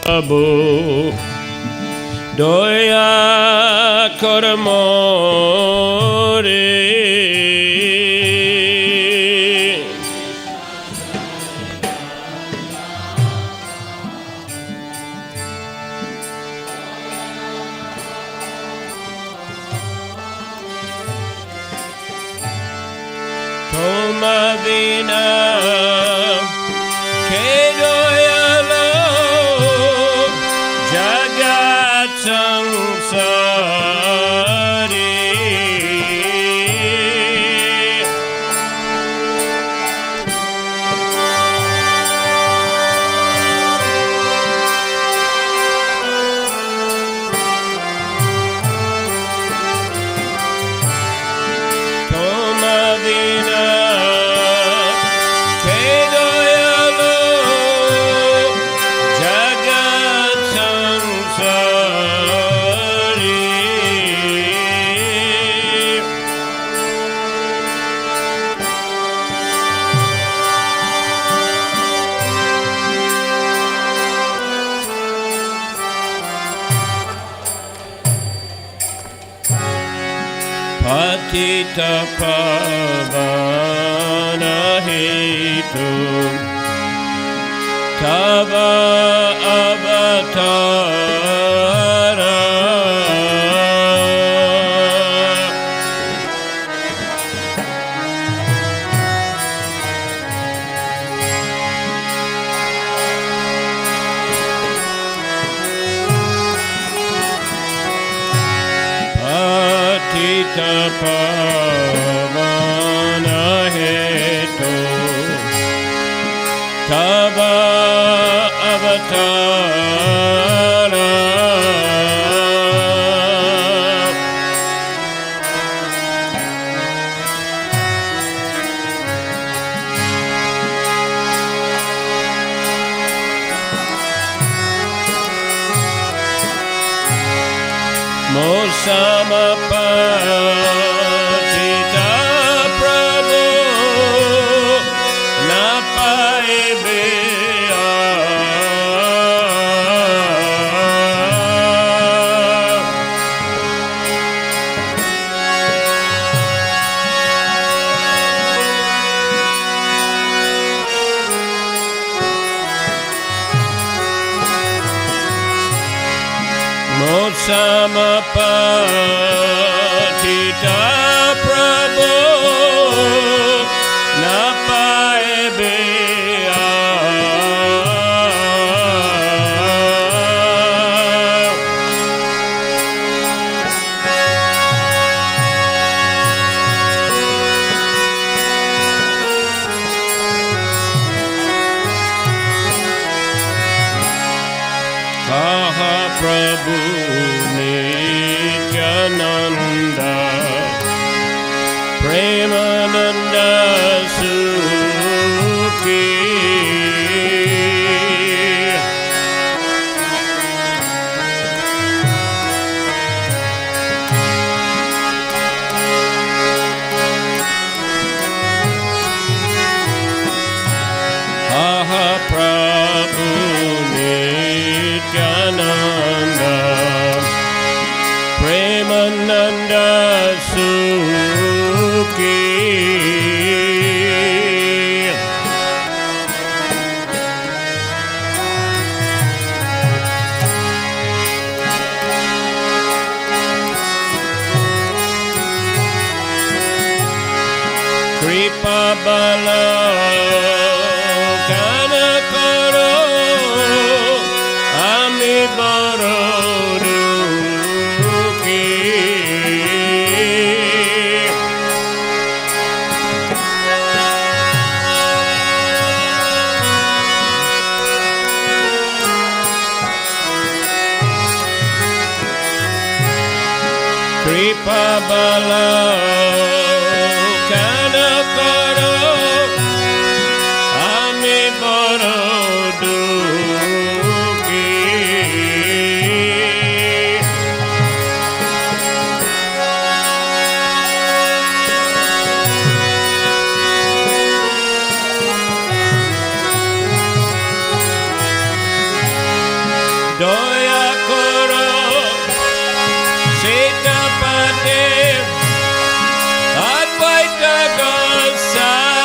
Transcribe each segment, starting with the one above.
Prabhu Doya Koramore Tomadina Kedoyalo Jagat Sansari Tomadina Patita Pavana Hetu Tava Avatara Patita Pavana Hetu Tava Avatara Mosamapatita Prabhu Napaibeya Mosamapatita Prabhu Napaibeya Kaha Prabhu Nityananda Premananda Sukhi Aha Prabhu Nityananda Premananda Sukhi Kripa Bala Kanakaro Ami Baro Kripa Bala Kanakaro Ami Baro Dukhi Doya Koro Sitapati Advaita Gosai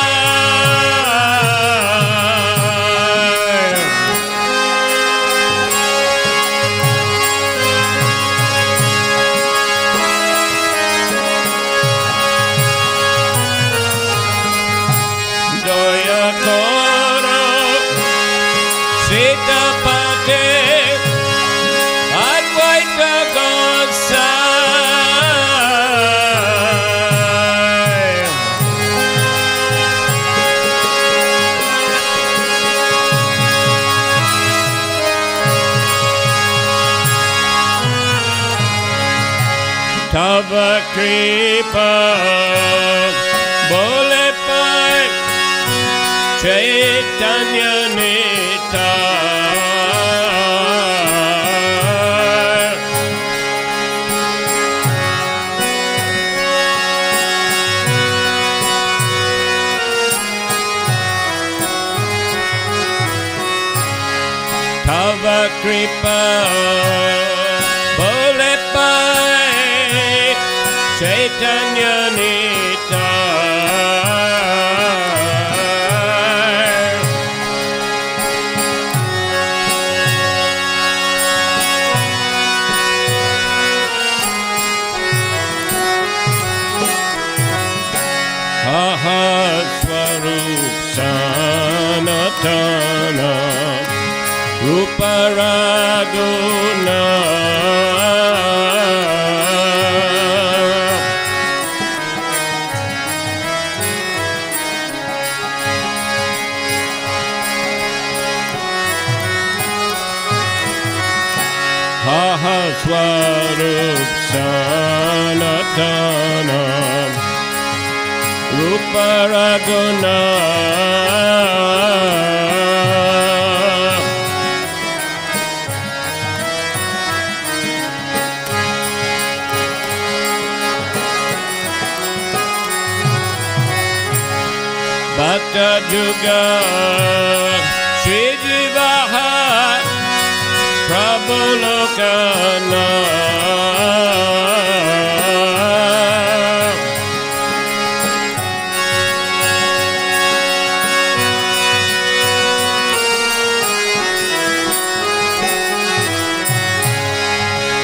Doya Koro Sitapati Advaita Gosai Tava Kripa Bole Pai Chайтанья-Чаритамрите Tava Kripa Bole Pai Chайтанья-Чаритамрите SADHU-САНГА Ruparaguna Swarup-Sanatana Ruparaguna Bhakta Juga Shri Jivaha Prabhu Lokana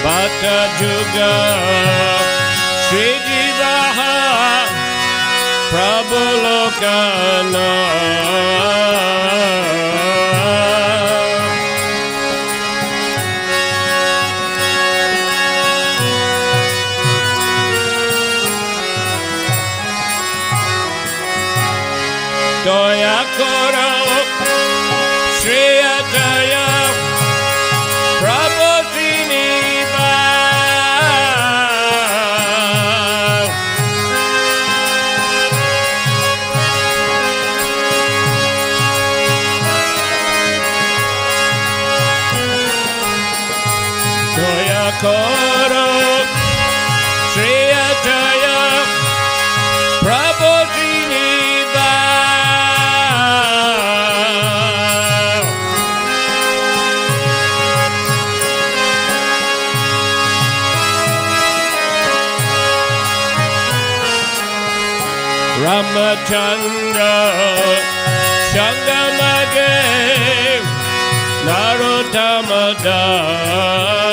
Bhakta Juga Shri Jivaha Prabhu Lokana Doya Koro Shri Adaya Prabhu Koro Shri Ajaya Prabhu Srinivasa Ramachandra Shangamage Narottama Das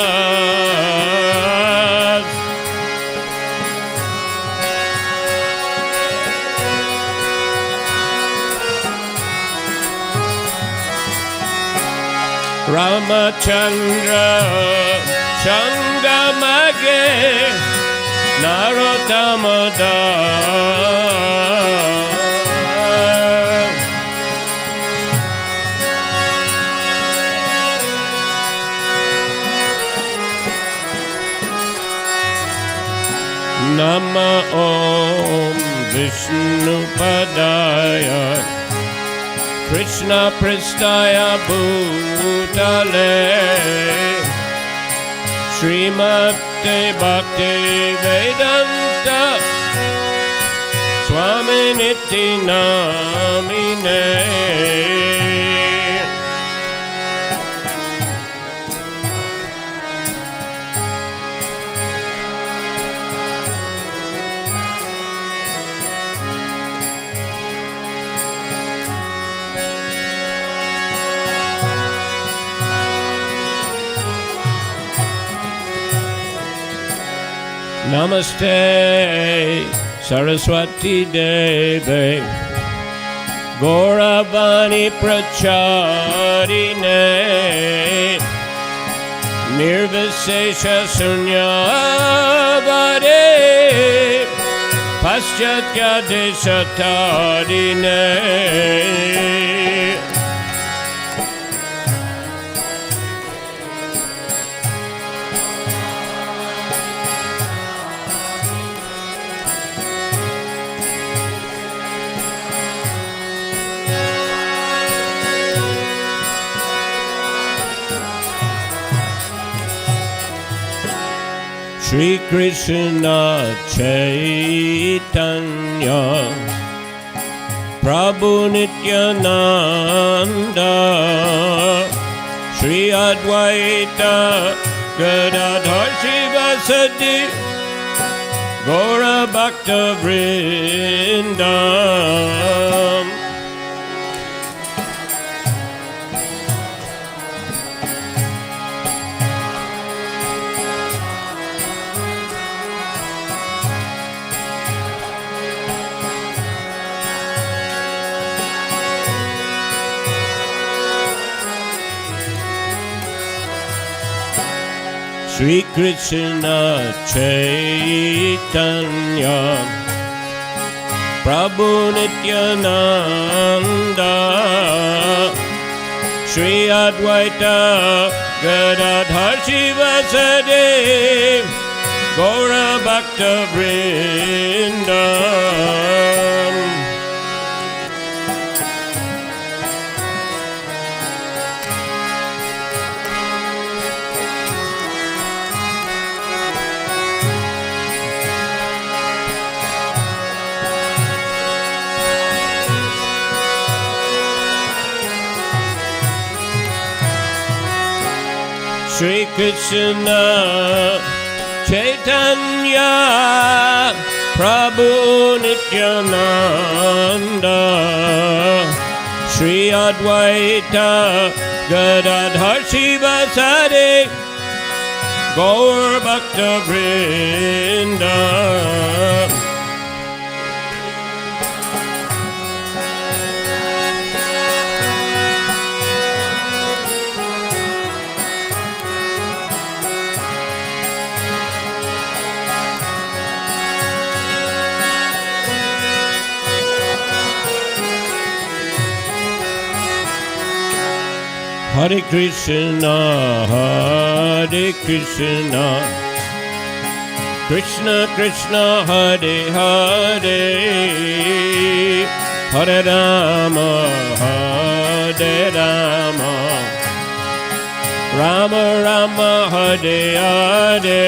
Ramachandra Shangamage Narottama Das Nama Om Vishnu Padaya Krishna Pristaya Bhutale Srimate Bhakti Vedanta Swami Niti Namine Namaste Saraswati Deve Gauravani Pracharine Nirvisesha Sunyavade Paschatya Deshatarine Shri Krishna Chaitanya Prabhu Nityananda Shri Advaita Gadadhar Shivasadi Gaura Bhakta Vrindam Shri Krishna Chaitanya Prabhu Nityananda Shri Advaita Gadadhar Shivasade Gaura Bhakta Vrindam Shri Krishna Chaitanya Prabhu Nityananda Shri Advaita Gadadhar Shivasade Gaur Bhakta Vrindam Hare Krishna, Hare Krishna, Krishna Krishna, Hare Hare, Hare Rama, Hare Rama, Rama Rama, Hare Hare.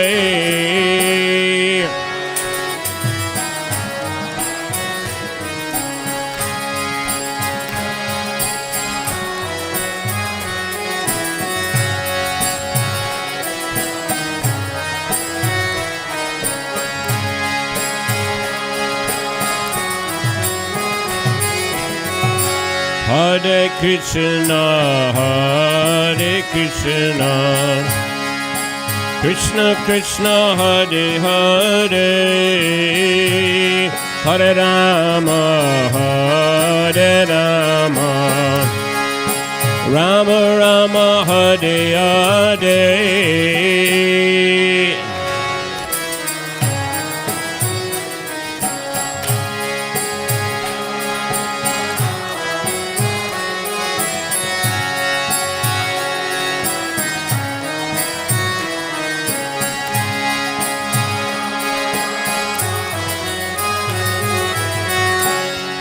Hare Krishna, Hare Krishna, Krishna Krishna, Hare Hare, Hare Rama, Hare Rama, Rama Rama, Hare Hare.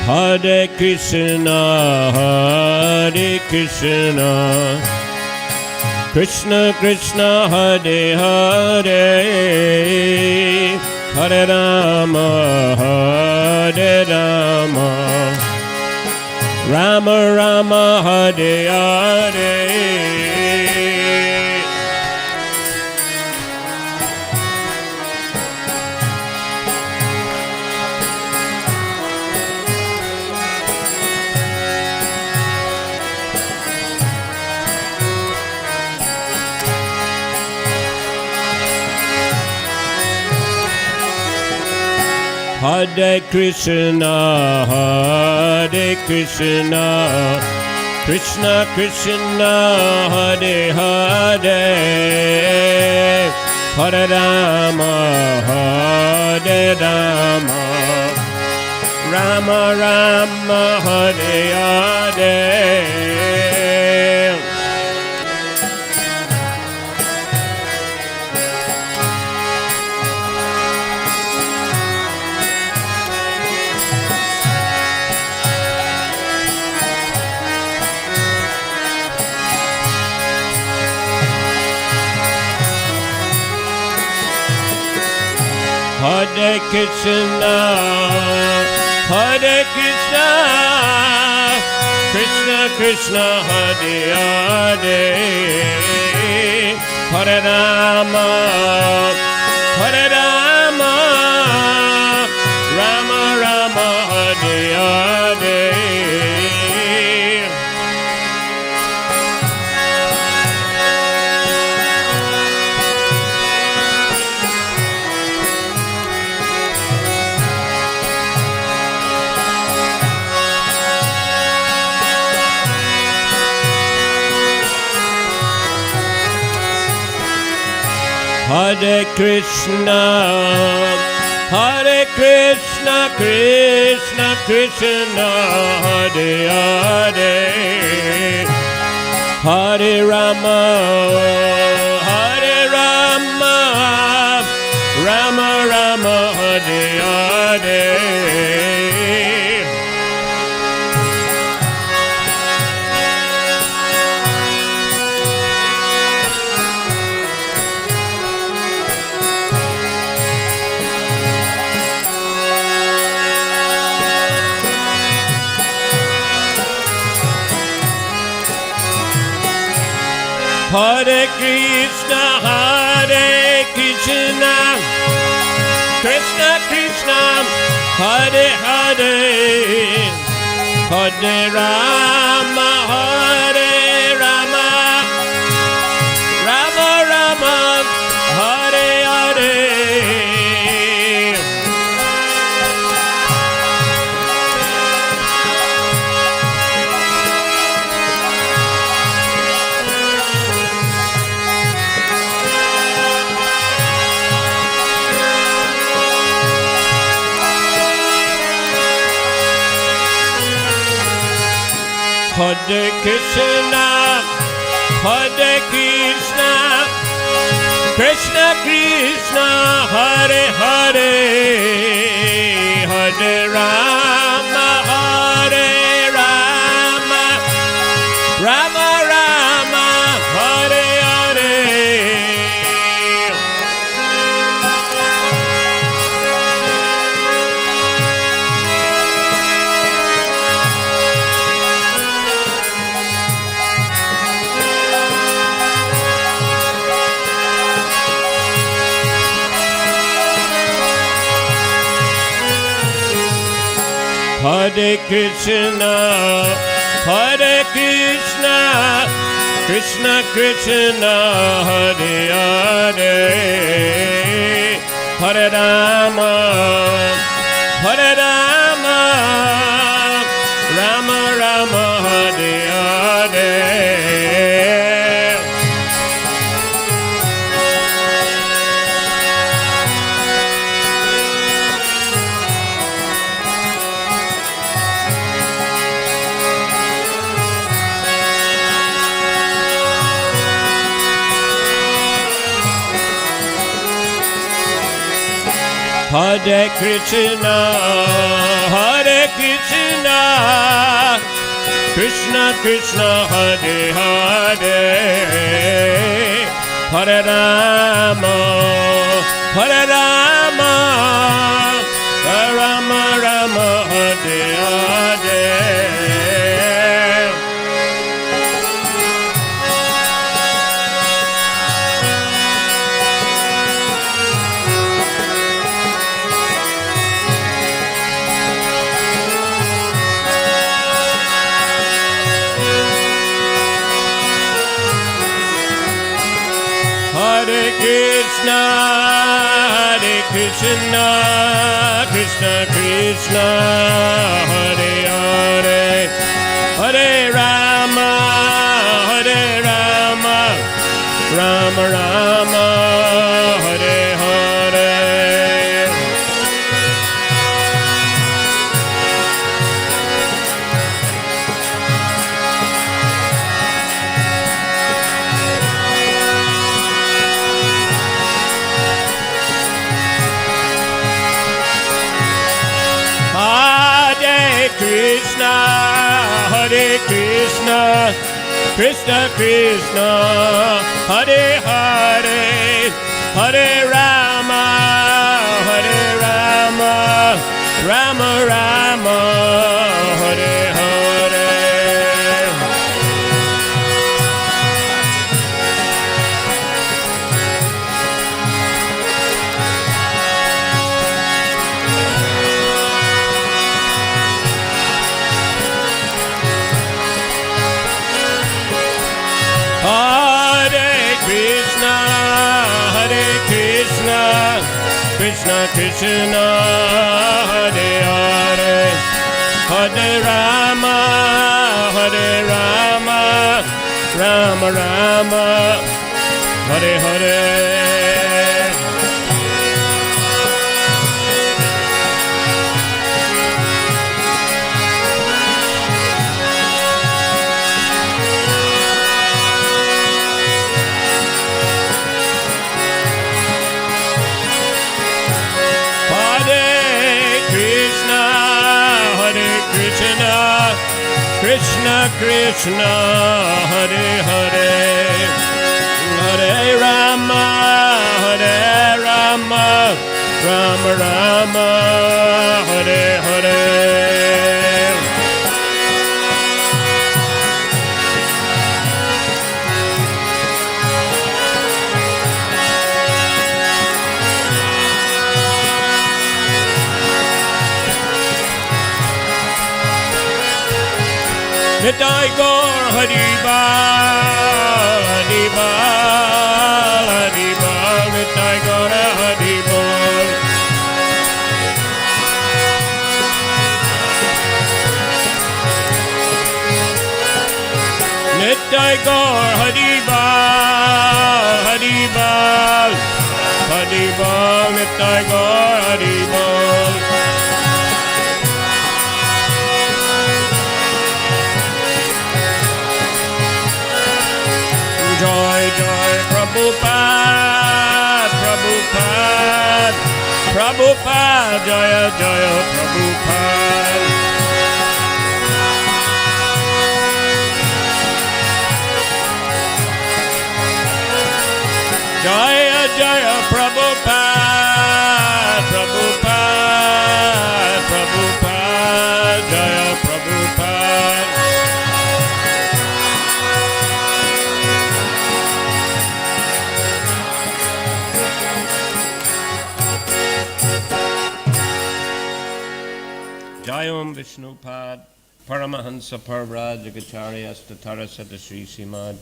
Hare Krishna, Hare Krishna, Krishna Krishna, Hare Hare, Hare Rama, Hare Rama, Rama Rama, Hare Hare. Hare Krishna, Hare Krishna, Krishna Krishna, Hare Hare, Hare Rama, Hare Rama, Rama Rama, Hare Hare. Hare Krishna, Hare Krishna, Krishna Krishna, Hare Hare, Hare Rama, Hare Rama, Rama Rama, Hare Hare. Hare Krishna, Hare Krishna, Krishna Krishna, Hare Hare, Hare Rama, Hare Rama, Rama Rama, Hare Hare. Hare Krishna, Hare Krishna, Krishna Krishna, Hare Hare, Hare Rama, Hare Rama, Rama Rama, Hare Hare. Hare Krishna, Hare Krishna, Krishna Krishna, Hare Hare, Hare Rama, Hare Rama, Rama Rama, Hare Hare. Hare Krishna, Hare Krishna, Krishna Krishna, Hare Hare, Hare Rama, Hare Rama, Rama Rama, Hare Hare. Hare Krishna, Hare Krishna, Krishna Krishna, Hare Hare, Hare Rama, Hare Rama, Rama Rama, Hare Hare. Hare Krishna, Krishna Krishna, Hare Hare, Hare Rama, Rama Rama, Hare Hare. Hare Krishna, Krishna Krishna, Hare Hare, Hare Rama, Rama Rama, Hare Hare. Krishna Krishna, Hare Hare, Hare Rama, Rama Rama, Hare Hare. Krishna Krishna, Hare Hare, Hare Rama, Rama Rama, Hare Hare. Nitai Gaur Hari Bal, Hari Bal, Hari Bal, Nitai Gaur Hari Bal. Nitai Gaur Hari Bal, Hari Bal, Hari Bal, Nitai Gaur Hari Bal. Joy, joy, Prabhupada, Prabhupada, Prabhupada, Jaya, Jaya, Prabhupada. Jaya, Jaya, Prabhupada, Prabhupada, Prabhupada, Jaya, Prabhupada. Jayam Vishnupad, Paramahansa Parvrajagacharya Statara Sadasri Simad,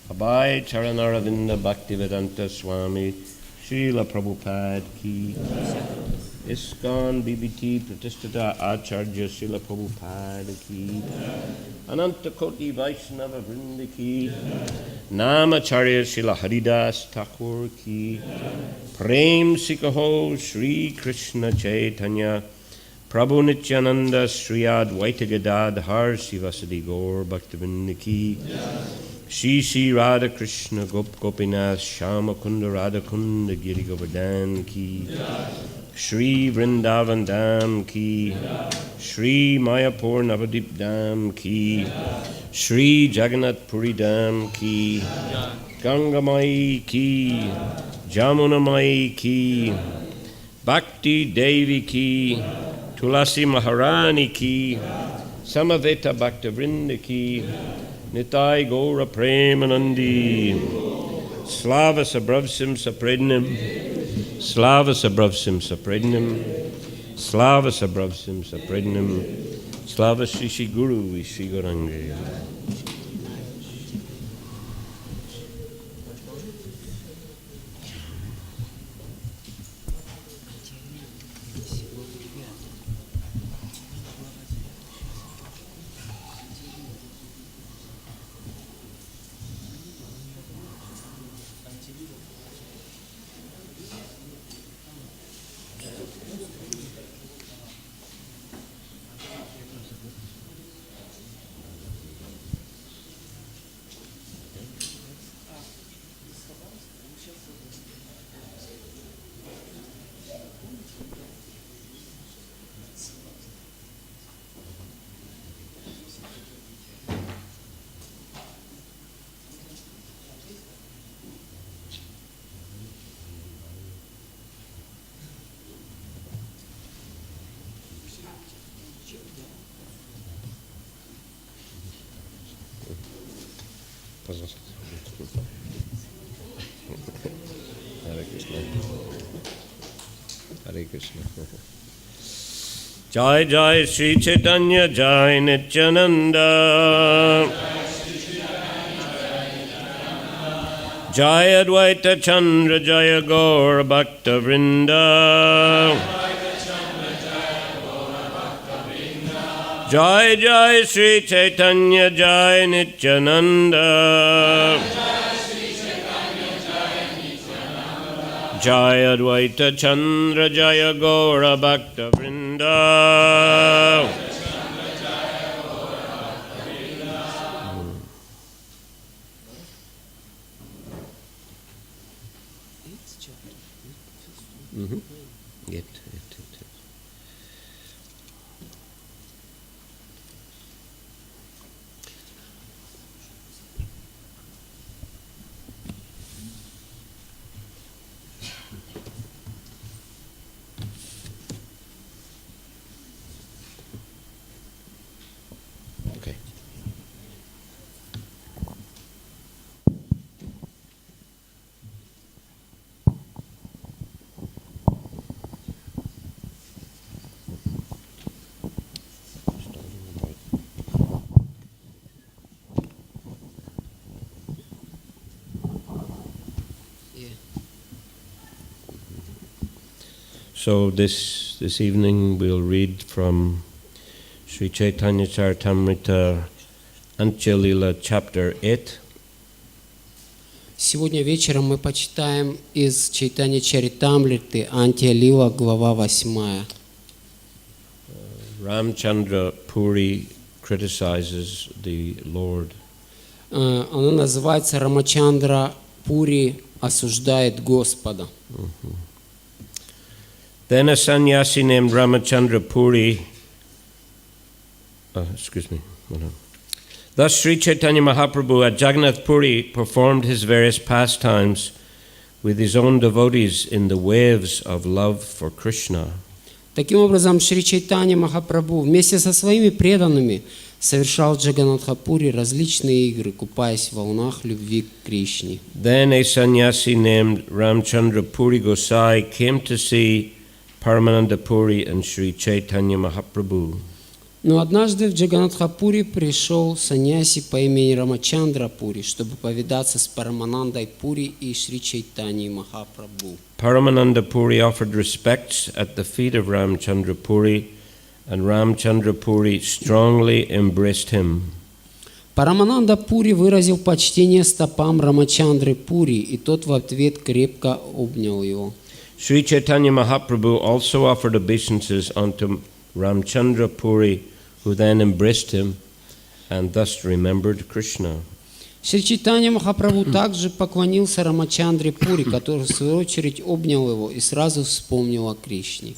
Abhay Charanaravinda Bhaktivedanta Swami, Srila Prabhupada Ki, ISKCON BBT Pratishtata Acharya Srila Prabhupada Ki, Ananta Koti Vaishnava Vrinda Ki, Namacharya Srila Haridas Thakur Ki, Prem Sikaho Sri Krishna Chaitanya, Prabhu Nityananda Sri Advaita Gadadhar Sivasadi Gaur Bhaktivinoda Ki, Shri Shri Radha Krishna Gop Gopinath Shama Kunda Radha Kunda Giri Govardhan Ki, Shri Vrindavan Dham Ki, Shri Mayapur Navadip Dham Ki, Shri Jagannath Puri Dham Ki, Ganga Mai Ki, Jamuna Mai Ki, Bhakti Devi Ki, Tulasi Maharani Ki, Samaveta Bhaktavrinda Ki, Nitai Gaura Premanandi, Slava Sabravsim Saprednim, Slava Sabravsim Saprednim, Slava Sabravsim Saprednim, Slava Shri Shri Guru Shri Gaurange. Hare Krishna. Hare Krishna. Jai Jai Sri Chaitanya Jai Nityananda. Jai Advaita Chandra Jaya Gaur Bhakta Vrinda. Jai Jai Sri Chaitanya Jai Nityananda. Jai Advaita Chandra Jaya Gaura Bhakta Vrinda. Okay. So this evening we'll read from Sri Chайтанья-Чаритамрите, Antya-lila, chapter 8. Сегодня вечером мы почитаем из Чайтанья-Чаритамриты, Антя-лила, глава 8. Ramchandra Puri criticizes the Lord. Она называется «Рамачандра Пури осуждает Господа». Then a sannyasi named Ramachandra Puri, Thus Sri Chaitanya Mahaprabhu at Jagannath Puri performed his various pastimes with his own devotees in the waves of love for Krishna. Таким образом, Шри Чайтанья Махапрабху вместе со своими преданными совершал в Джаганнатхапури различные игры, купаясь в волнах любви к Кришне. Then a sannyasi named Ramchandra Puri Gosai came to see Paramananda Puri and Sri Chaitanya Mahaprabhu. Но однажды в Джаганнатхапури пришел саньяси по имени Рамачандра Пури, чтобы повидаться с Параманандой Пури и Шри Чайтаньей Махапрабху. Paramananda Puri offered respects at the feet of Ramchandra Puri, and Ramchandra Puri strongly embraced him. Парамананда Пури выразил почтение стопам Рамачандры Пури, и тот в ответ крепко обнял его. Sri Chaitanya Mahaprabhu also offered obeisances unto Ramchandra Puri, who then embraced him and thus remembered Krishna. Шри Чайтанья Махапрабху также поклонился Рамачандре Пури, который в свою очередь обнял его и сразу вспомнил о Кришне.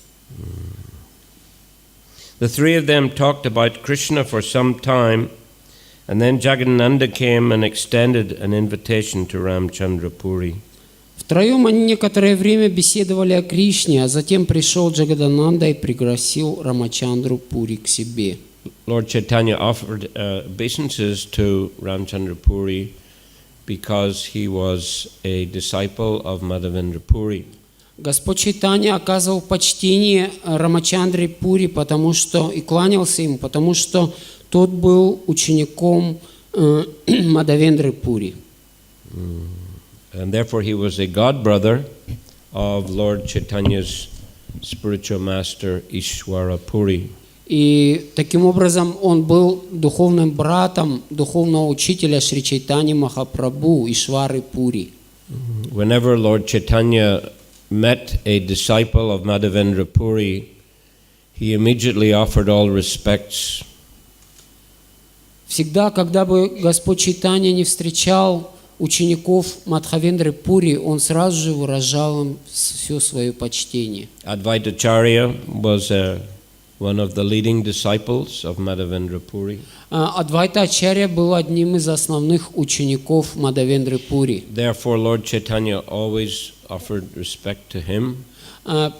The three of them talked about Krishna for some time, and then Jagannatha came and extended an invitation to Ramchandra Puri. Втроем они некоторое время беседовали о Кришне, а затем пришел Джагадананда и пригласил Рамачандру Пури к себе. Lord Chaitanya offered obeisances to Ramchandra Puri because he was a disciple of Madhavendra Puri. Господь Чайтанья оказывал почтение Рамачандре Пури, потому что и кланялся ему, потому что тот был учеником Мадхавендры Пури. And therefore he was a god brother of Lord Chaitanya's spiritual master Ishwara Puri. И таким образом он был духовным братом духовного учителя Шри Чайтаньи Махапрабху Ишвары Пури. Whenever Lord Chaitanya met a disciple of Madhavendra Puri, he immediately offered all respects. Всегда, когда бы Господь Чайтанья не встречал учеников Мадхавендры Пури, он сразу же выражал им все свое почтение. Advaitacharya was one of the leading disciples of Madhavendra Puri. Адвайта Ачарья был одним из основных учеников Мадхавендры Пури. Therefore, Lord Chaitanya always offered respect to him.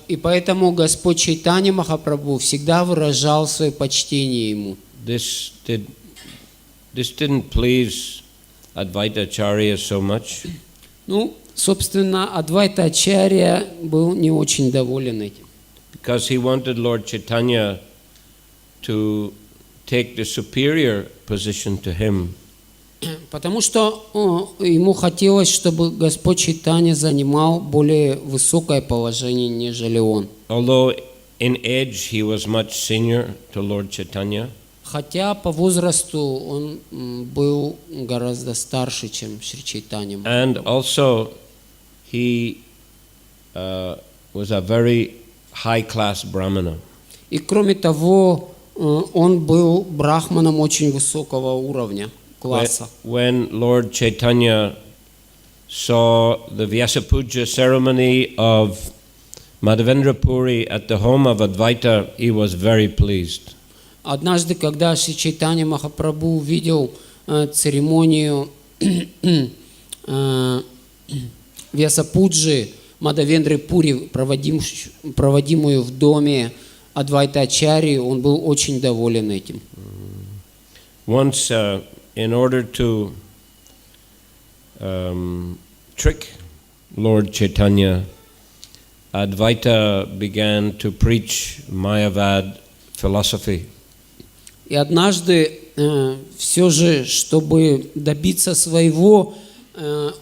И поэтому Господь Чайтанья Махапрабху всегда выражал свое почтение ему. This didn't please Advaitacharya so much. Ну, собственно, Адвайта-ачарья был не очень доволен этим. Because he wanted Lord Chaitanya to take the superior position to him. Потому что ему хотелось, чтобы Господь Чайтанья занимал более высокое положение, нежели он. Although in age he was much senior to Lord Chaitanya, Хотя по возрасту он был гораздо старше, чем Шри Чайтанья. and also he was a very high-class Brahmana. И кроме того, он был брахманом очень высокого уровня, класса. When Lord Chaitanya saw the Vyasapuja ceremony of Madhavendra Puri at the home of Advaita, he was very pleased. Однажды, когда Шри Чайтанья Махапрабху увидел церемонию Вьясапуджи Мадхавендры Пури, проводимую в доме Адвайта-ачарьи, он был очень доволен этим. Once, in order to trick Lord Chaitanya, Advaita began to preach Mayavad philosophy. И однажды, все же, чтобы добиться своего,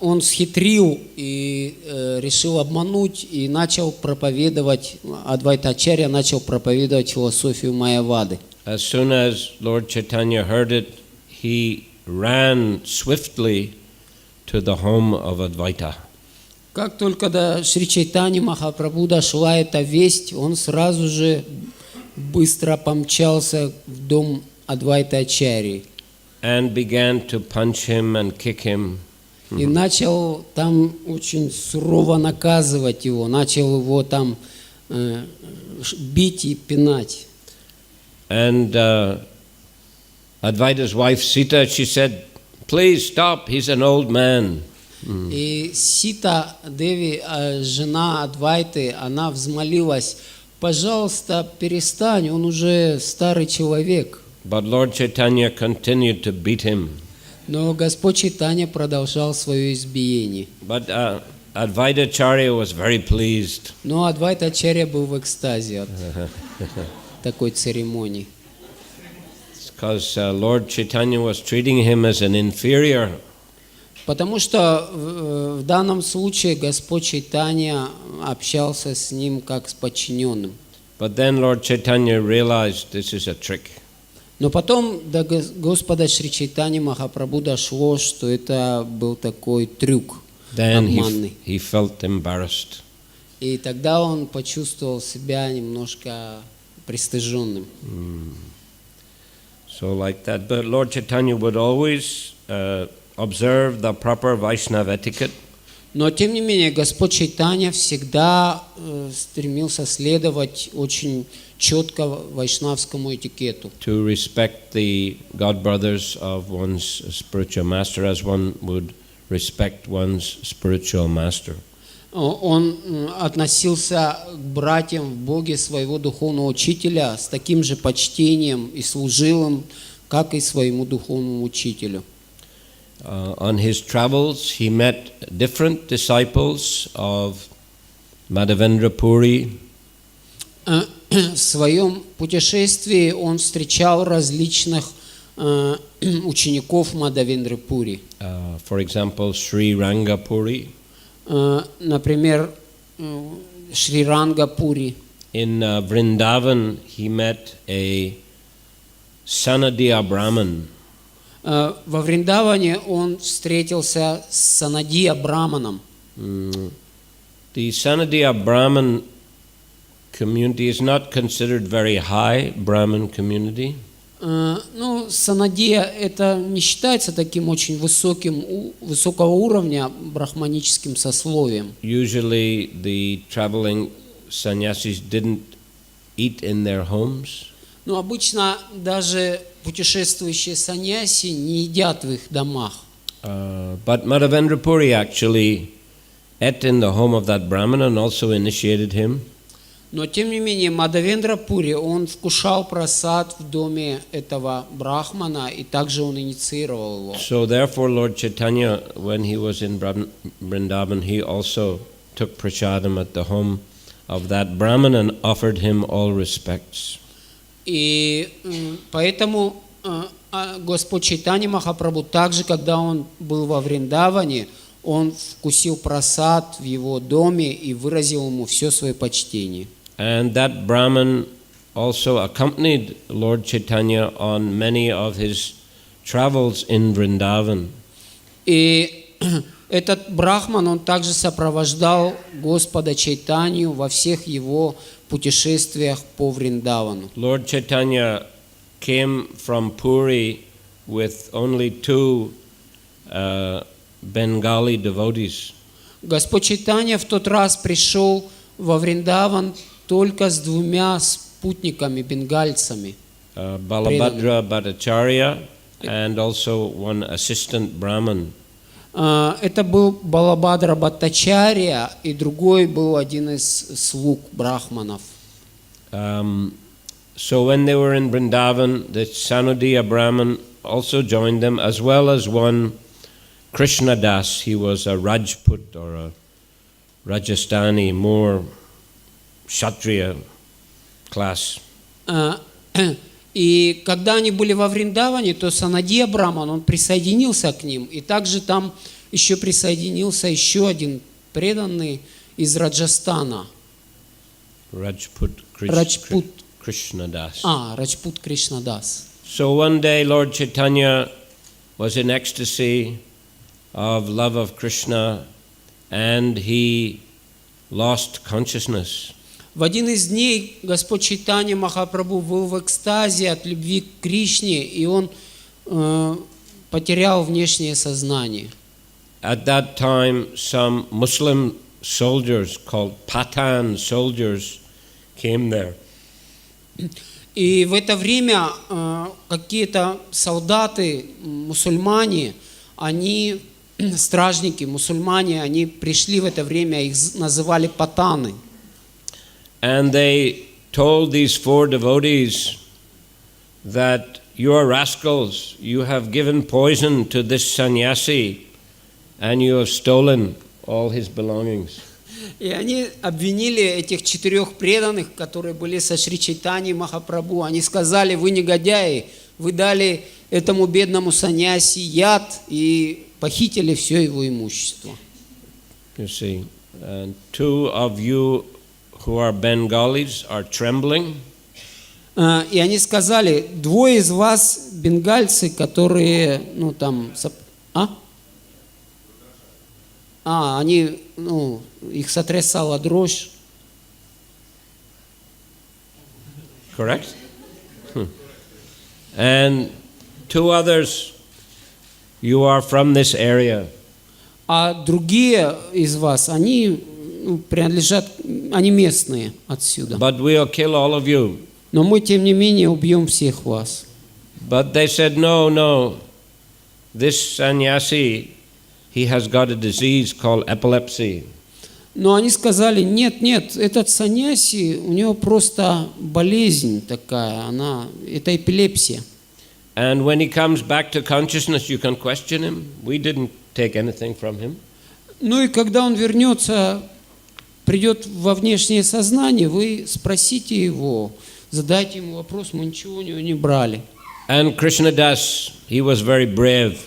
он схитрил и решил обмануть и начал проповедовать, Адвайта-ачарья начал проповедовать философию Майявады. As soon as Lord Chaitanya heard it, he ran swiftly to the home of Advaita. Как только до Шри Чайтаньи Махапрабху дошла эта весть, он сразу же быстро помчался в дом Адвайта-ачарьи. And began to punch him and kick him. И начал там очень сурово наказывать его, начал его там бить и пинать. And Advaita's wife Sita, she said, "Please stop, he's an old man." И Сита Деви, жена Адвайты, она взмолилась: пожалуйста, перестань, он уже старый человек. But Lord Chaitanya continued to beat him. Но Господь Чайтанья продолжал свое избиение. But Advaitacharya was very pleased. Но Адвайта-ачарья был в экстазе от такой церемонии. Because Lord Chaitanya was treating him as an inferior. Потому что в данном случае Господь Чайтанья общался с ним как с подчиненным. But then Lord Chaitanya realized this is a trick. Но потом до Господа Шри Чайтаньи Махапрабху дошло, что это был такой трюк обманный. He felt embarrassed. И тогда он почувствовал себя немножко пристыженным. So like that, but Lord Chaitanya would always observe the proper Vaishnava etiquette. Но тем не менее Господь Чайтанья всегда стремился следовать очень четко вайшнавскому этикету. To respect the god brothers of one's spiritual master as one would respect one's spiritual master. Он относился к братьям в Боге своего духовного учителя с таким же почтением и служил им, как и своему духовному учителю. On his travels, he met different disciples of Madhavendra Puri. В своем путешествии он встречал различных учеников Мадхавендры Пури. For example, Sri Ranga Puri. Например, Шри Ранга Пури. In Vrindavan, he met a Sanadiya Brahman. Во Вриндаване он встретился с Санадия Браманом. The Sanadiya Brahman community is not considered very high Brahman community. Ну, Санадия это не считается таким очень высокого уровня брахманическим сословием. Usually the traveling sannyasis didn't eat in their homes. Но обычно даже путешествующие саньяси не едят в их домах. But Madhavendra Puri actually ate in the home of that Brahman and also initiated him. Но тем не менее Мадавендра Пури, он вкушал прасад в доме этого брахмана, и также он инициировал его. So therefore Lord Chaitanya, when he was in Vrindavan, he also took prasadam at the home of that Brahman and offered him all respects. И поэтому Господь Чайтанья Махапрабху также, когда он был во Вриндаване, он вкусил прасад в его доме и выразил ему все свое почтение. And that Brahman also accompanied Lord Chaitanya on many of his travels in Vrindavan. И этот брахман, он также сопровождал Господа Чайтанью во всех его путешествиях по Вриндавану. Lord Chaitanya came from Puri with only two Bengali devotees. Господь Чайтанья в тот раз пришел во Вриндаван только с двумя спутниками, бенгальцами. Balabhadra Bhattacharya and also one assistant Brahman. Это был Балабхадра Бхаттачарья, и другой был один из слуг брахманов. So when they were in Vrindavan, the Sanodiya Brahman also joined them, as well as one Krishna Das. He was a Rajput or a Rajasthani, more Kshatriya class. И когда они были во Вриндаване, то Санадия Брахман, он присоединился к ним, и также там еще присоединился еще один преданный из Раджастана. Rajput Krishna Das. Раджпут Кришна Дас. So one day Lord Chaitanya was in ecstasy of love of Krishna and he lost consciousness. В один из дней Господь Чайтанья Махапрабху был в экстазе от любви к Кришне, и он потерял внешнее сознание. At that time, some Muslim soldiers called Pathan soldiers came there. И в это время какие-то солдаты, мусульмане, они, стражники, мусульмане, они пришли в это время, их называли патаны. And they told these four devotees that you are rascals, you have given poison to this sannyasi and you have stolen all his belongings. И они обвинили этих 4 преданных, которые были со Шри Чайтаньей Махапрабху. Они сказали: вы негодяи, вы дали этому бедному саньяси яд и похитили все его имущество. You see, and 2 of you who are Bengalis are trembling. И они сказали: 2 из вас бенгальцы, которые, они, их сотрясала дрожь. Correct? And 2 others, you are from this area. А другие из вас, они принадлежат, они местные отсюда. But we'll kill all of you. Но мы, тем не менее, убьем всех вас. But they said, no, this sannyasi, he has got a disease called epilepsy. Но они сказали: нет, этот саньяси, у него просто болезнь такая, это эпилепсия. And when he comes back to consciousness, you can question him. We didn't take anything from him. Ну и когда он вернется, придет во внешнее сознание, вы спросите его, задайте ему вопрос, мы ничего у него не брали. And Krishnadas, he was very brave.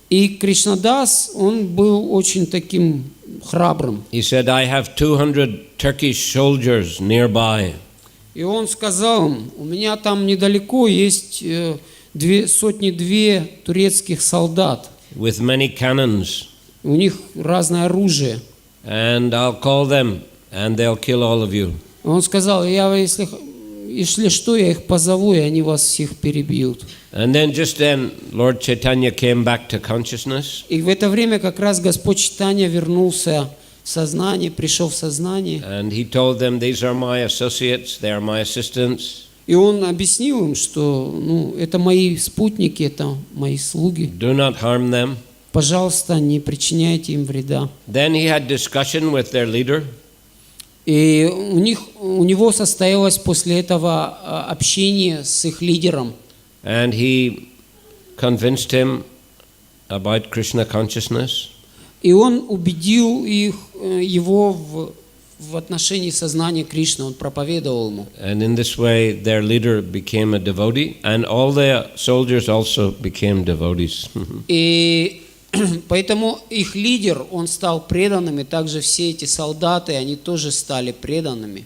И Кришнадас, он был очень таким храбрым. He said, I have 200 Turkish soldiers nearby. И он сказал им: у меня там недалеко есть 202 турецких солдат. With many cannons. У них разное оружие. And I'll call them, and they'll kill all of you. Он сказал: если что, я их позову, и они вас всех перебьют. And just then, Lord Chaitanya came back to consciousness. И в это время как раз Господь Чайтанья вернулся в сознание, пришел в сознание. And he told them, these are my associates, they are my assistants. И он объяснил им, что это мои спутники, это мои слуги. Do not harm them. Пожалуйста, не причиняйте им вреда. Then he had discussion with their leader. И у него состоялось после этого общение с их лидером. And he convinced him about Krishna consciousness. И он убедил его в отношении сознания Кришны, он проповедовал ему. And in this way, their leader became a devotee, and all the soldiers also became devotees. И поэтому их лидер, он стал преданным, и также все эти солдаты, они тоже стали преданными.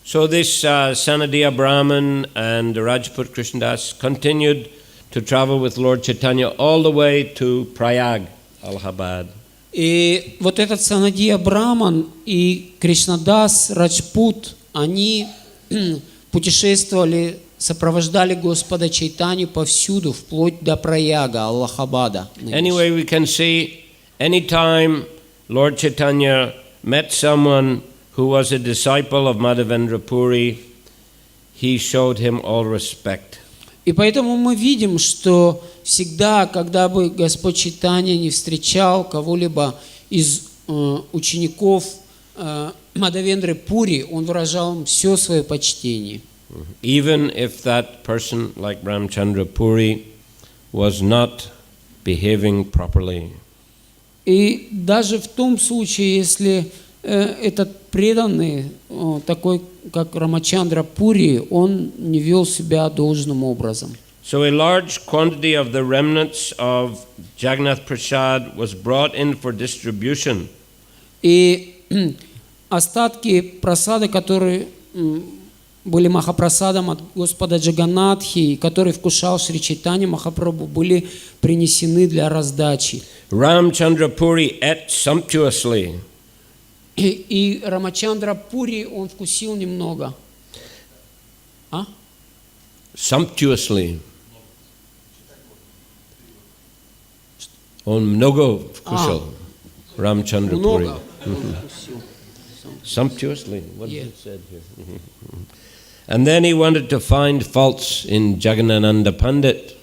So this Sanadiya Brahman and Rajput Krishnadas continued to travel with Lord Chaitanya all the way to Prayag, Allahabad. И вот этот Санадия Браман и Кришнадас Раджпут, они путешествовали, сопровождали Господа Чайтанью повсюду, вплоть до Праяга, Аллахабада. Anyway, we can see anytime Lord Chaitanya met someone who was a disciple of Madhavendra Puri, he showed him all respect. И поэтому мы видим, что всегда, когда бы Господь Чайтанья не встречал кого-либо из учеников Мадхавендры Пури, он выражал им все свое почтение. Even if that person, like Ramchandra Puri, was not behaving properly. И даже в том случае, если этот преданный, такой как Рамачандра Пури, он не вел себя должным образом. So a large quantity of the remnants of Jagannath Prasad was brought in for distribution. И остатки прасады, которые были Махапрасадом от Господа Джаганнатхи, который вкушал Шри Чайтанья Махапрабху, были принесены для раздачи. Ramchandra Puri ate sumptuously. И Рамачандра Пури, он вкусил немного. Sumptuously. Он много вкусил. Ramchandra Puri. Много он вкусил. Sumptuously. What is Yeah. it said here? And then he wanted to find faults in Jagannananda Pandit.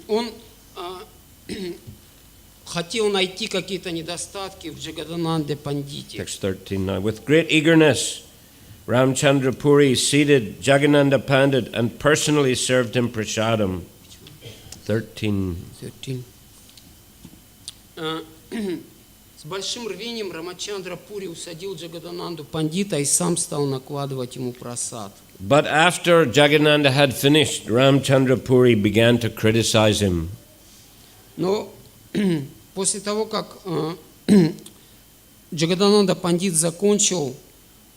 Он хотел найти какие-то недостатки в Джагадананде Пандите. Text 13 now. With great eagerness, Ramchandra Puri seated Jagannanda Pandit and personally served him prasadam. 13. С большим рвением Рамачандра Пури усадил Джагадананду Пандита и сам стал накладывать ему прасад. But after Jagannanda had finished, Ramchandra Puri began to criticize him. Но после того, как Джагадананда Пандит закончил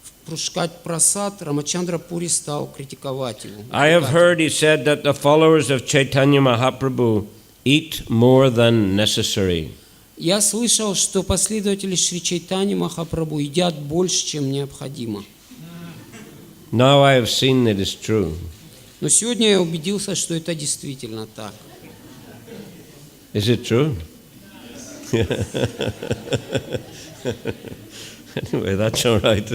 впрускать прасад, Рамачандра Пури стал критиковать его. I have heard, he said, that the followers of Chaitanya Mahaprabhu eat more than necessary. Я слышал, что последователи Шри Чайтаньи Махапрабху едят больше, чем необходимо. Now I have seen that it's true. Но сегодня я убедился, что это действительно так. Is it true? Anyway, that's all right.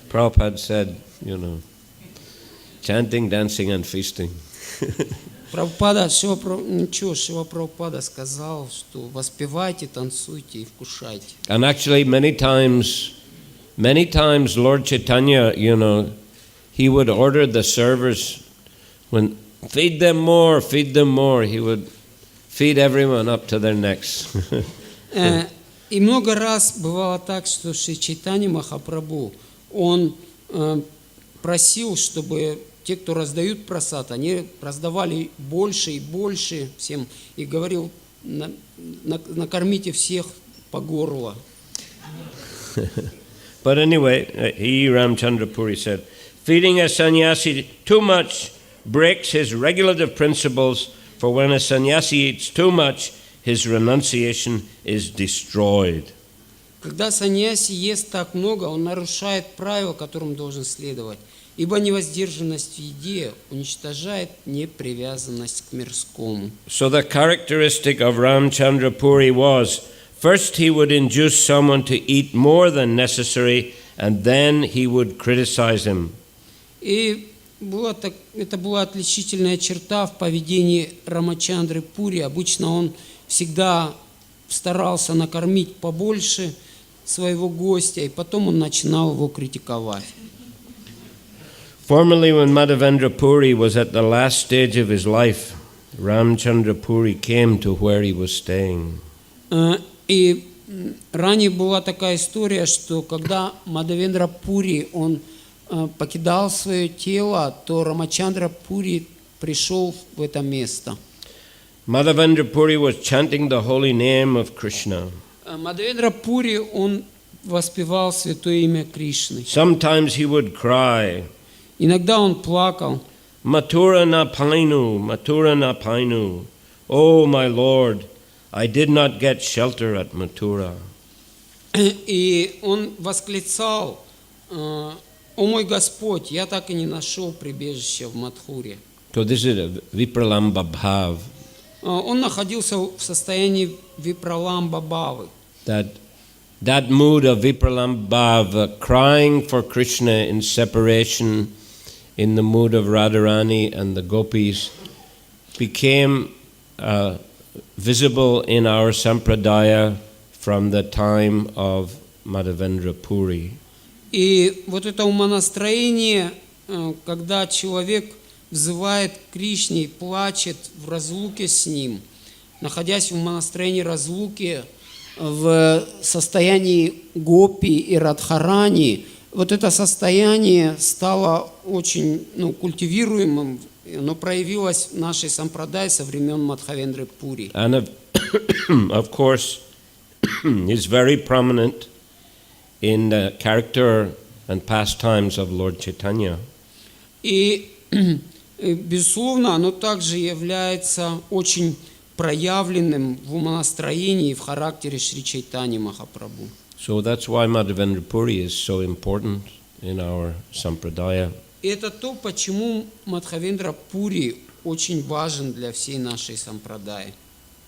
Prabhupada said, chanting, dancing and feasting. Шива Прабхупада сказал, что воспевайте, танцуйте и вкушайте. And actually many times Lord Chaitanya, he would order the servers, when feed them more, he would feed everyone up to their necks. И много раз бывало так, что Шри Чайтанья Махапрабху, он просил, чтобы те, кто раздают прасад, они раздавали больше и больше всем, и говорил, накормите всех по горло. But anyway, Ramchandra Puri said, feeding a sannyasi too much breaks his regulative principles, for when a sannyasi eats too much, his renunciation is destroyed. Когда саньяси ест так много, он нарушает правила, которым должен следовать. Ибо невоздержанность в еде уничтожает непривязанность к мирскому. So the characteristic of Ramchandra Puri was, first he would induce someone to eat more than necessary, and then he would criticize him. И это была отличительная черта в поведении Рамачандры Пури. Обычно он всегда старался накормить побольше, своего гостя, и потом он начинал его критиковать. Formerly, when Madhavendra Puri was at the last stage of his life, Ramchandra Puri came to where he was staying. И ранее была такая история, что когда Мадхавендра Пури, он покидал свое тело, то Рамачандра Пури пришел в это место. Madhavendra Puri was chanting the holy name of Krishna. Мадхавендра Пури, он воспевал святое имя Кришны. Sometimes he would cry, Иногда он плакал. Mathura na painu, oh my Lord, I did not get shelter at Mathura. И он восклицал: «О мой Господь, я так и не нашел прибежища в Мадхуре». So this is a Vipralamba Bhav, Он находился в состоянии випраламба бхавы. that mood of Vipralamba Bhav, crying for Krishna in separation, in the mood of Radharani and the gopis, became visible in our sampradaya from the time of Madhavendra Puri. И вот это умонастроение, когда человек взывает к Кришне и плачет в разлуке с ним, находясь в умонастроении разлуки, в состоянии гопи и радхарани, вот это состояние стало очень культивируемым, оно проявилось в нашей сампрадае со времен Мадхавендры Пури. And of course, is very prominent in the character and pastimes of Lord Chaitanya. И, безусловно, оно также является очень проявленным в умонастроении и в характере Шри Чайтаньи Махапрабху. So that's why Madhavendra Puri is so important in our sampradaya. И это то, почему Мадхавендра Пури очень важен для всей нашей сампрадаи.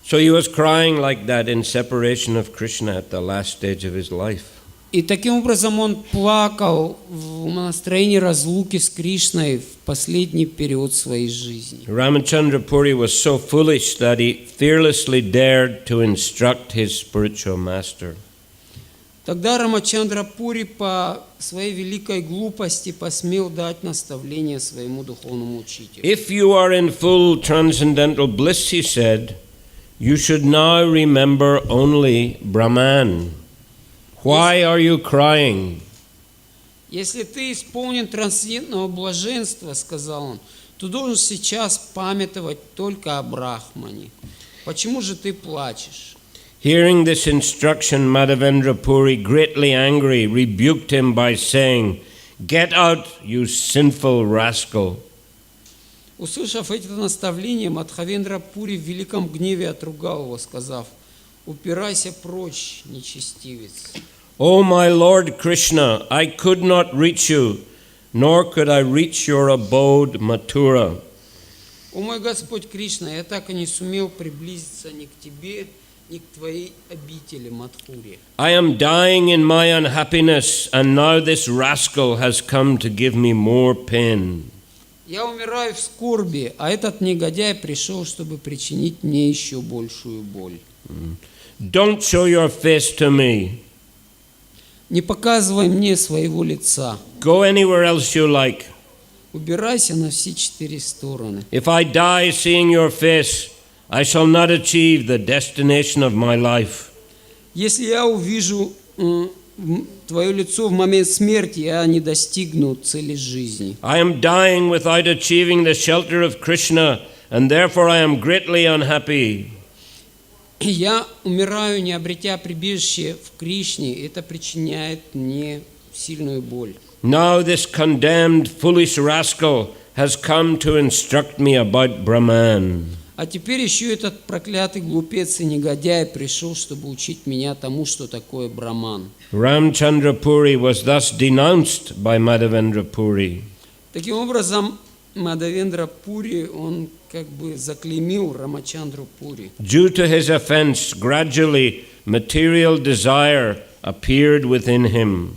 So he was crying like that in separation of Krishna at the last stage of his life. И таким образом он плакал в настроении разлуки с Кришной в последний период своей жизни. Ramachandra Puri was so foolish that he fearlessly dared to instruct his spiritual master. Тогда Рамачандра Пури по своей великой глупости посмел дать наставление своему духовному учителю. If you are in full transcendental bliss, he said, you should now remember only Brahman. Why are you crying? Если ты исполнен трансцендентного блаженства, сказал он, то должен сейчас памятовать только о Брахмане. Почему же ты плачешь? Hearing this instruction, Madhavendra Puri, greatly angry, rebuked him by saying, "Get out, you sinful rascal." Услышав эти наставления, Мадхавендра Пури в великом гневе отругал его, сказав: «Упирайся прочь, нечестивец». O my Lord Krishna, I could not reach you, nor could I reach your abode, Mathura. О мой Господь Кришна, я так и не сумел приблизиться ни к тебе, ни к твоей обители Мадхуре. I am dying in my unhappiness, and now this rascal has come to give me more pain. Я умираю в скорби, а этот негодяй пришел, чтобы причинить мне еще большую боль. Don't show your face to me. Не показывай мне своего лица. Go anywhere else you like. Убирайся на все четыре стороны. If I die seeing your face, I shall not achieve the destination of my life. Если я увижу твое лицо в момент смерти, я не достигну цели жизни. I am dying without achieving the shelter of Krishna, and therefore I am greatly unhappy. Я умираю, не обретя прибежище в Кришне, это причиняет мне сильную боль. Now this condemned foolish rascal has come to instruct me about Brahman. А теперь еще этот проклятый глупец и негодяй пришел, чтобы учить меня тому, что такое Браман. Ramchandra Puri was thus denounced by Madhavendra Puri. Таким образом, Мадхавендра Пури, он как бы заклеймил Рамачандру Пури. Due to his offense, gradually material desire appeared within him.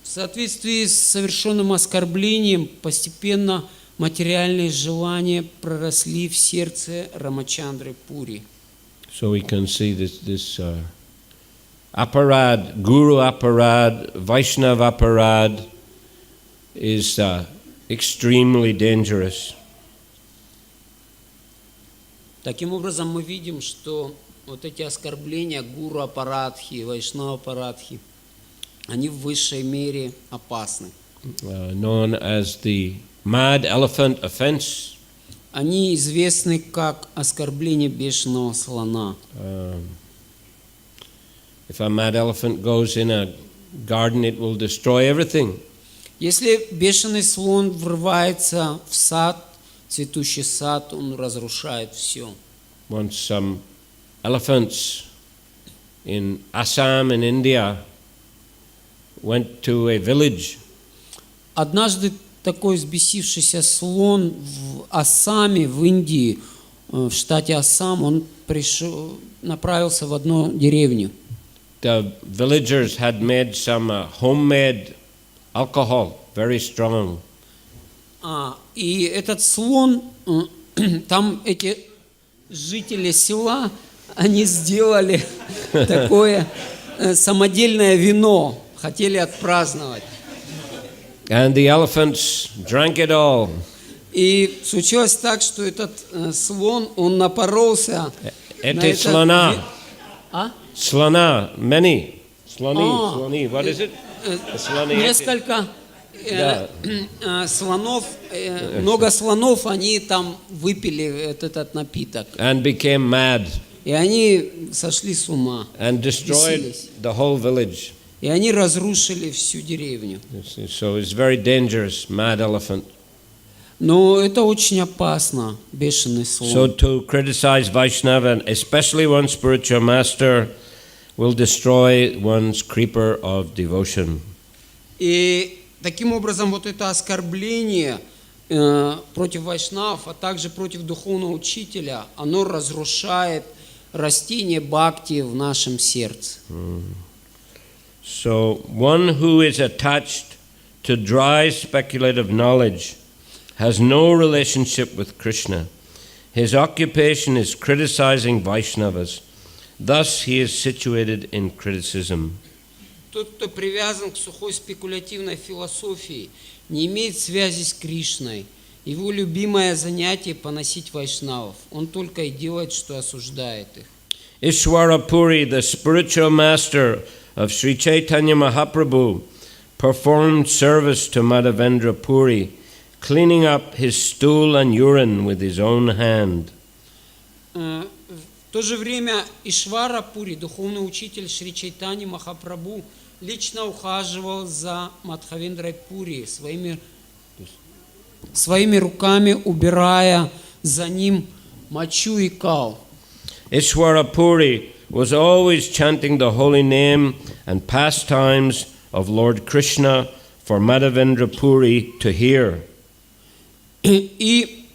В соответствии с совершенным оскорблением, постепенно материальные желания проросли в сердце Рамачандры Пури. So we can see this aparad, guru aparad, Vaishnava aparad is extremely dangerous. Таким образом, мы видим, что вот эти оскорбления гуру апарадхи, вайшнава апарадхи, они в высшей мере опасны. Known as the mad elephant offense. Они известны как оскорбление бешеного слона. If a mad elephant goes in a garden, it will destroy everything. Если бешеный слон врывается в сад, цветущий сад, он разрушает все. Once some elephants in Assam in India went to a village. Однажды такой взбесившийся слон в Ассаме, в Индии, в штате Ассам, он направился в одну деревню. The villagers had made some homemade alcohol, very strong. И этот слон, там эти жители села, они сделали такое самодельное вино, хотели отпраздновать. And the elephants drank it all. И случилось так, что этот слон, он напоролся на Это слона. А? Слона, many. Слони, what is it? Слони. Несколько слонов, много слонов, они там выпили этот напиток. And became mad. И они сошли с ума. And destroyed the whole village. И они разрушили всю деревню. So it's very dangerous, mad elephant. Но это очень опасно, бешеный слон. So to criticize Vaishnava, and especially one spiritual master, will destroy one's creeper of devotion. И таким образом вот это оскорбление против вайшнав, а также против духовного учителя, оно разрушает растение бхакти в нашем сердце. So one who is attached to dry speculative knowledge has no relationship with Krishna. His occupation is criticizing Vaishnavas. Thus he is situated in criticism. Тот, кто привязан к сухой спекулятивной философии, не имеет связи с Кришной. Его любимое занятие – поносить вайшнавов. Он только и делает, что осуждает их. Ishwara Puri, the spiritual master of Sri Chaitanya Mahaprabhu, performed service to Madhavendra Puri, cleaning up his stool and urine with his own hand. В то же время Ишвара Пури, духовный учитель Шри Чайтаньи Махапрабху, лично ухаживал за Мадхавендрой Пури, своими руками убирая за ним мочу и кал. Ishwara Puri was always chanting the holy name and pastimes of Lord Krishna for Madhavendra Puri to hear. И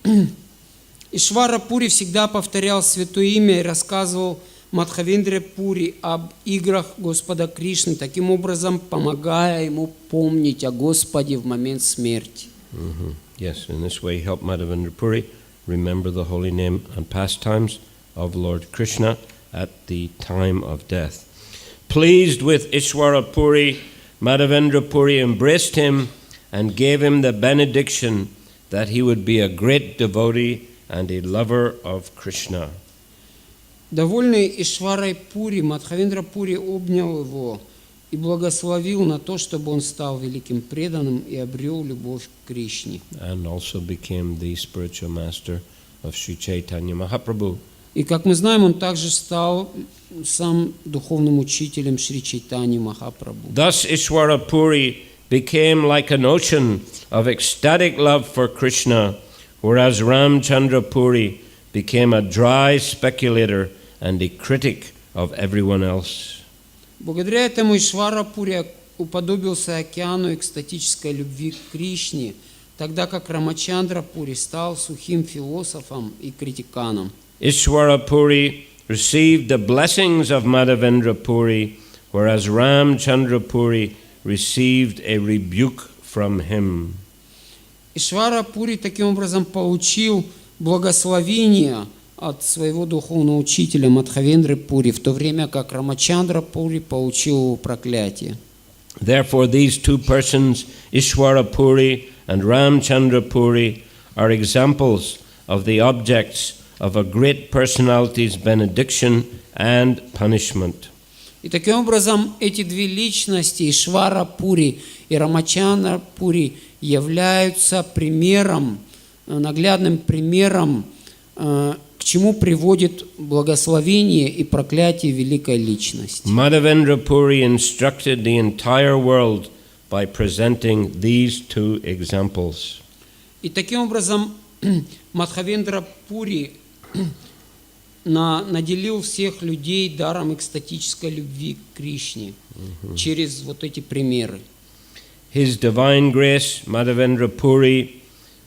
Ишвара Пури всегда повторял святое имя и рассказывал Мадхавендре Пури об играх Господа Кришны, таким образом помогая ему помнить о Господе в момент смерти. Yes, in this way he helped Madhavendra Puri remember the holy name and pastimes of Lord Krishna at the time of death. Pleased with Ishwara Puri, Madhavendra Puri embraced him and gave him the benediction that he would be a great devotee and a lover of Krishna. Довольный Ишварой Пури, Мадхавендра Пури обнял его и благословил на то, чтобы он стал великим преданным и обрел любовь к Кришне. And also became the spiritual master of Sri Chaitanya Mahaprabhu. И как мы знаем, он также стал сам духовным учителем Шри Чайтаньи Махапрабху. Thus Ishwara Puri became like an ocean of ecstatic love for Krishna, whereas Ramchandra Puri became a dry speculator and a critic of everyone else. Благодаря этому Ишвара Пури уподобился океану экстатической любви к Кришне, тогда как Рамачандра Пури стал сухим философом и критиканом. Ishwara Puri received the blessings of Madhavendra Puri, whereas Ramchandra Puri received a rebuke from him. Ишвара Пури таким образом получил благословение от своего духовного учителя Мадхавендры Пури, в то время как Рамачандра Пури получил проклятие. Therefore, these two persons, Ishwara Puri and Ramchandra Puri, are examples of the objects of a great personality's benediction and punishment. И таким образом эти две личности, Ишвара Пури и Рамачандра Пури, являются примером, наглядным примером, к чему приводит благословение и проклятие великой личности. Madhavendra Puri instructed the entire world by presenting these two examples. И таким образом Мадхавендра Пури наделил всех людей даром экстатической любви к Кришне через вот эти примеры. His divine grace, Madhavendra Puri,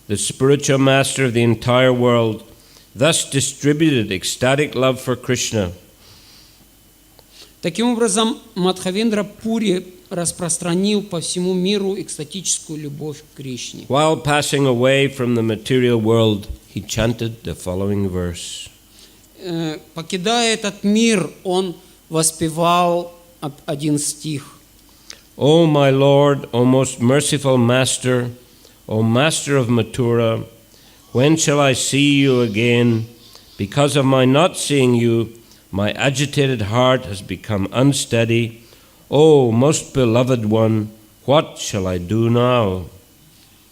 the spiritual master of the entire world, thus distributed ecstatic love for Krishna. Таким образом, Мадхавендра Пури распространил по всему миру экстатическую любовь к Кришне. While passing away from the material world, he chanted the following verse. Покидая этот мир, он воспевал один стих. O my Lord, O most merciful Master, O Master of Mathura, when shall I see you again? Because of my not seeing you, my agitated heart has become unsteady. O most beloved one, what shall I do now?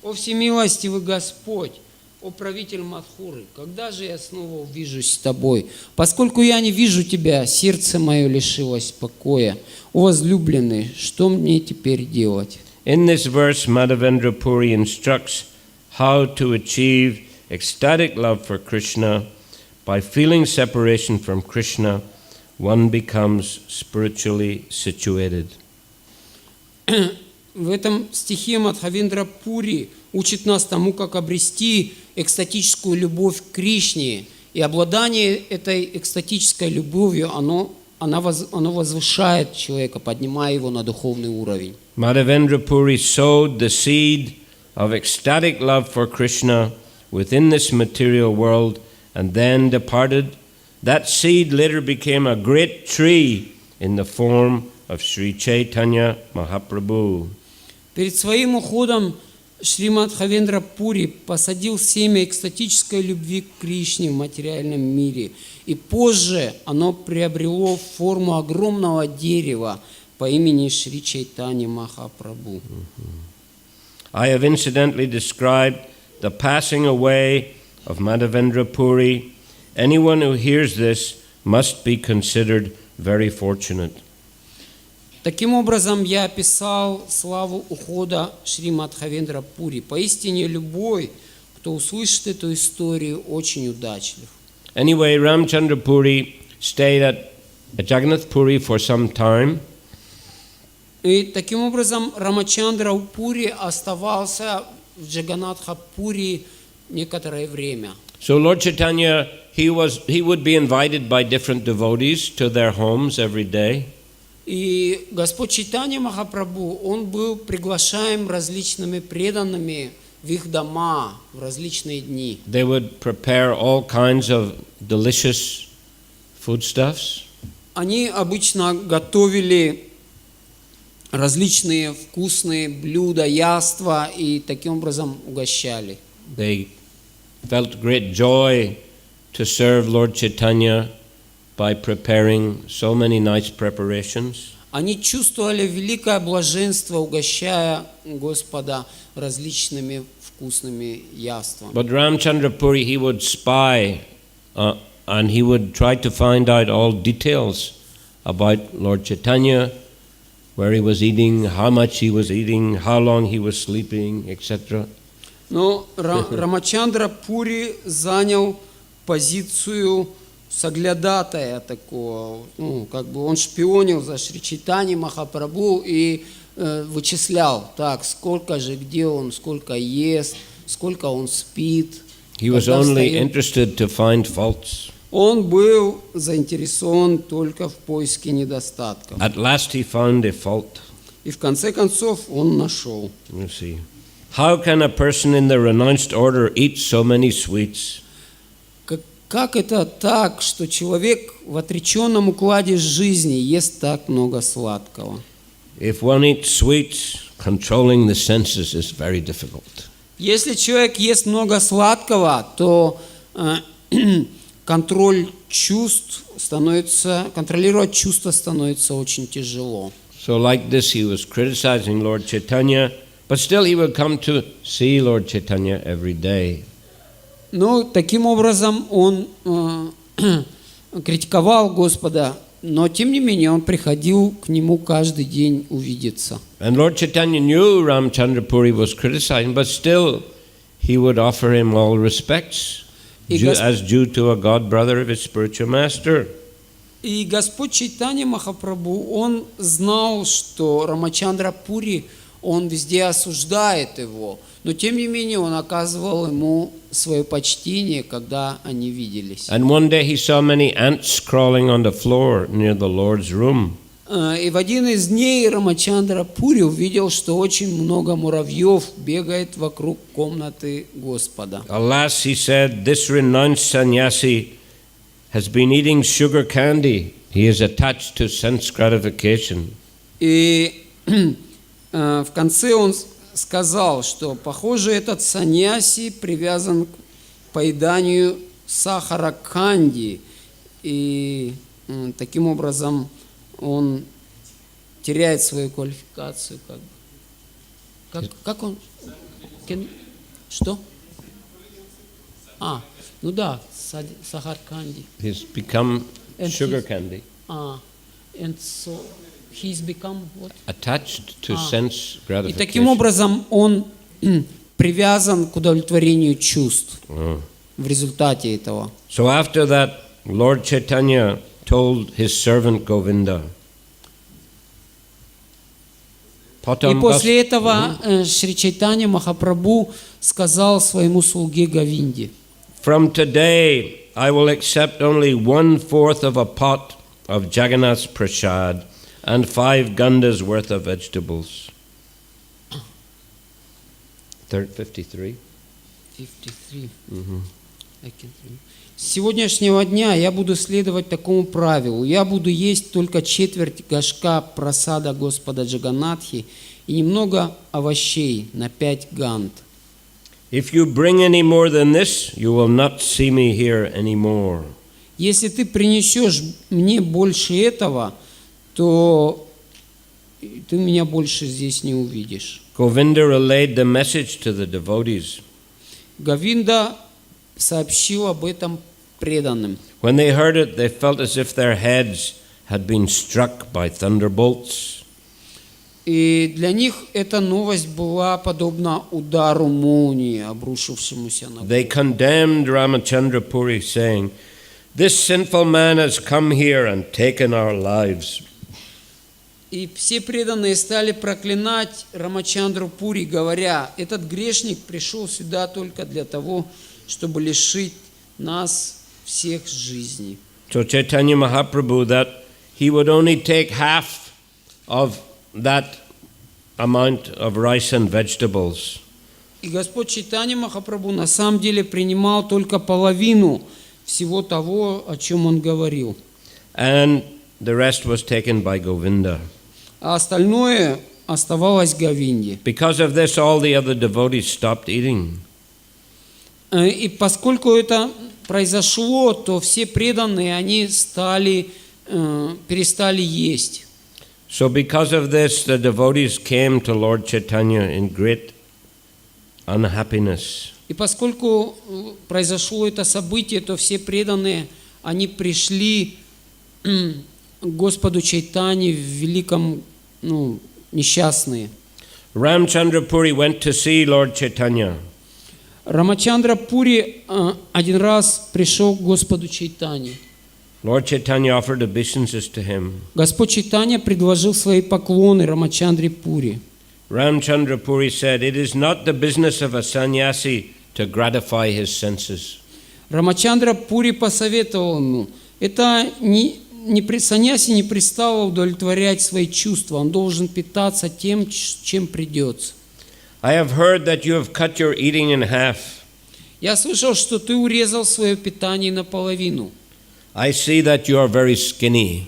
О всемилостивый Господь, о правитель Мадхуры, когда же я снова увижусь с тобой? Поскольку я не вижу тебя, сердце мое лишилось покоя. О возлюбленный, что мне теперь делать? In this verse, Madhavendra Puri instructs how to achieve ecstatic love for Krishna. By feeling separation from Krishna, one becomes spiritually situated. В этом стихе Мадхавендра Пури учит нас тому, как обрести экстатическую любовь к Кришне. И обладание этой экстатической любовью, оно возвышает человека, поднимая его на духовный уровень. Madhavendra Puri sowed the seed of ecstatic love for Krishna within this material world and then departed. That seed later became a great tree in the form of Sri Chaitanya Mahaprabhu. Перед своим уходом Шри Мадхавендра Пури посадил семя экстатической любви к Кришне в материальном мире. И позже оно приобрело форму огромного дерева по имени Шри Чайтанья Махапрабху. I have incidentally described the passing away of Madhavendra Puri. Anyone who hears this must be considered very fortunate. Таким образом, я описал славу ухода Шри Мадхавендра Пури. Поистине, любой, кто услышит эту историю, очень удачлив. Anyway, Ramchandra Puri stayed at Jagannath Puri for some time. И таким образом Рамачандра Пури оставался в Джаганатха-Пури некоторое время. So Lord Chaitanya, he would be invited by different devotees to their homes every day. И Господь Чайтанья Махапрабху, он был приглашаем различными преданными в их дома в различные дни. They would prepare all kinds of delicious foodstuffs. Они обычно готовили различные вкусные блюда, яства и таким образом угощали. They felt great joy to serve Lord Chaitanya by preparing so many nice preparations. Они чувствовали великое блаженство, угощая Господа различными вкусными яствами. But Ramchandra Puri, he would spy and he would try to find out all details about Lord Chaitanya, where he was eating, how much he was eating, how long he was sleeping, etc. Но Рамачандра Пури занял позицию соглядатая такого, он шпионил за Шри Чайтаньей Махапрабху и вычислял, так, сколько же, где он, сколько ест, сколько он спит. He was only interested to find faults. Он был заинтересован только в поиске недостатков. At last he found a fault. И в конце концов он нашел. You see, how can a person in the renounced order eat so many sweets? как это так, что человек в отреченном укладе жизни ест так много сладкого? If one eats sweets, controlling the senses is very difficult. Если человек ест много сладкого, то контролировать чувства становится очень тяжело. So like this, he was criticizing Lord Chaitanya, but still he would come to see Lord Chaitanya every day. Но таким образом он критиковал Господа, но тем не менее он приходил к нему каждый день увидеться. And Lord Chaitanya knew Ramchandra Puri was criticizing, but still he would offer him all respects, as due to a god brother of his spiritual master. И Господь Чайтанья Махапрабху, он знал, что Рамачандра Пури, он везде осуждает его, но тем не менее он оказывал ему свое почтение, когда они виделись. And one day he saw many ants crawling on the floor near the Lord's room. И в один из дней Рамачандра Пури увидел, что очень много муравьев бегает вокруг комнаты Господа. Alas, he said, this renounced sannyasi has been eating sugar candy. He is attached to sense gratification. И в конце он сказал, что, похоже, этот саньяси привязан к поеданию сахара канди, и таким образом он теряет свою квалификацию. Как он? Что? Ну да, сахар канди. He's become sugar candy. And so he's become what? Attached to sense И таким gratification. образом он привязан к удовлетворению чувств в результате этого. So after that, Lord Chaitanya told his servant Govinda. И после этого Шри Чайтанья Махапрабху сказал своему слуге Говинде: From today, I will accept only 1/4 of a pot of Jagannath's prasad and 5 gandas worth of vegetables. 53. 53. С сегодняшнего дня я буду следовать такому правилу. Я буду есть только четверть горшка прасада Господа Джаганнатхи и немного овощей на 5 ганд. If you bring any more than this, you will not see me here anymore. Если ты принесешь мне больше этого, то ты меня больше здесь не увидишь. Govinda relayed the message to the devotees. Говинда сообщил об этом преданным. When they heard it, they felt as if their heads had been struck by thunderbolts. И для них эта новость была подобна удару молнии, обрушившемуся на голову. They condemned Ramachandra Puri, saying, "This sinful man has come here and taken our lives." И все преданные стали проклинать Рамачандру Пури, говоря: этот грешник пришел сюда только для того, чтобы лишить нас всех жизней. So Chaitanya Mahaprabhu, that he would only take half of that amount of rice and vegetables. И Господь Чайтанья Махапрабху на самом деле принимал только половину всего того, о чем он говорил. And the rest was taken by Govinda. А остальное оставалось Говинде. Because of this, all the other devotees stopped eating. И поскольку это произошло, то все преданные, они перестали есть. So because of this, the devotees came to Lord Chaitanya in great unhappiness. И поскольку произошло это событие, то все преданные, они пришли к Господу Чайтанье в великом, несчастные. Ramchandra Puri went to see Lord Chaitanya. Рамачандра Пури один раз пришел к Господу Чайтанье. Lord Chaitanya offered obeisances to him. Господь Чайтанья предложил свои поклоны Рамачандре Пури. Ramchandra Puri said, "It is not the business of a sannyasi to gratify his senses." Рамачандра Пури посоветовал ему: саньяси не пристало удовлетворять свои чувства, он должен питаться тем, чем придется. I have heard that you have cut your eating in half. Я слышал, что ты урезал свое питание наполовину. I see that you are very skinny.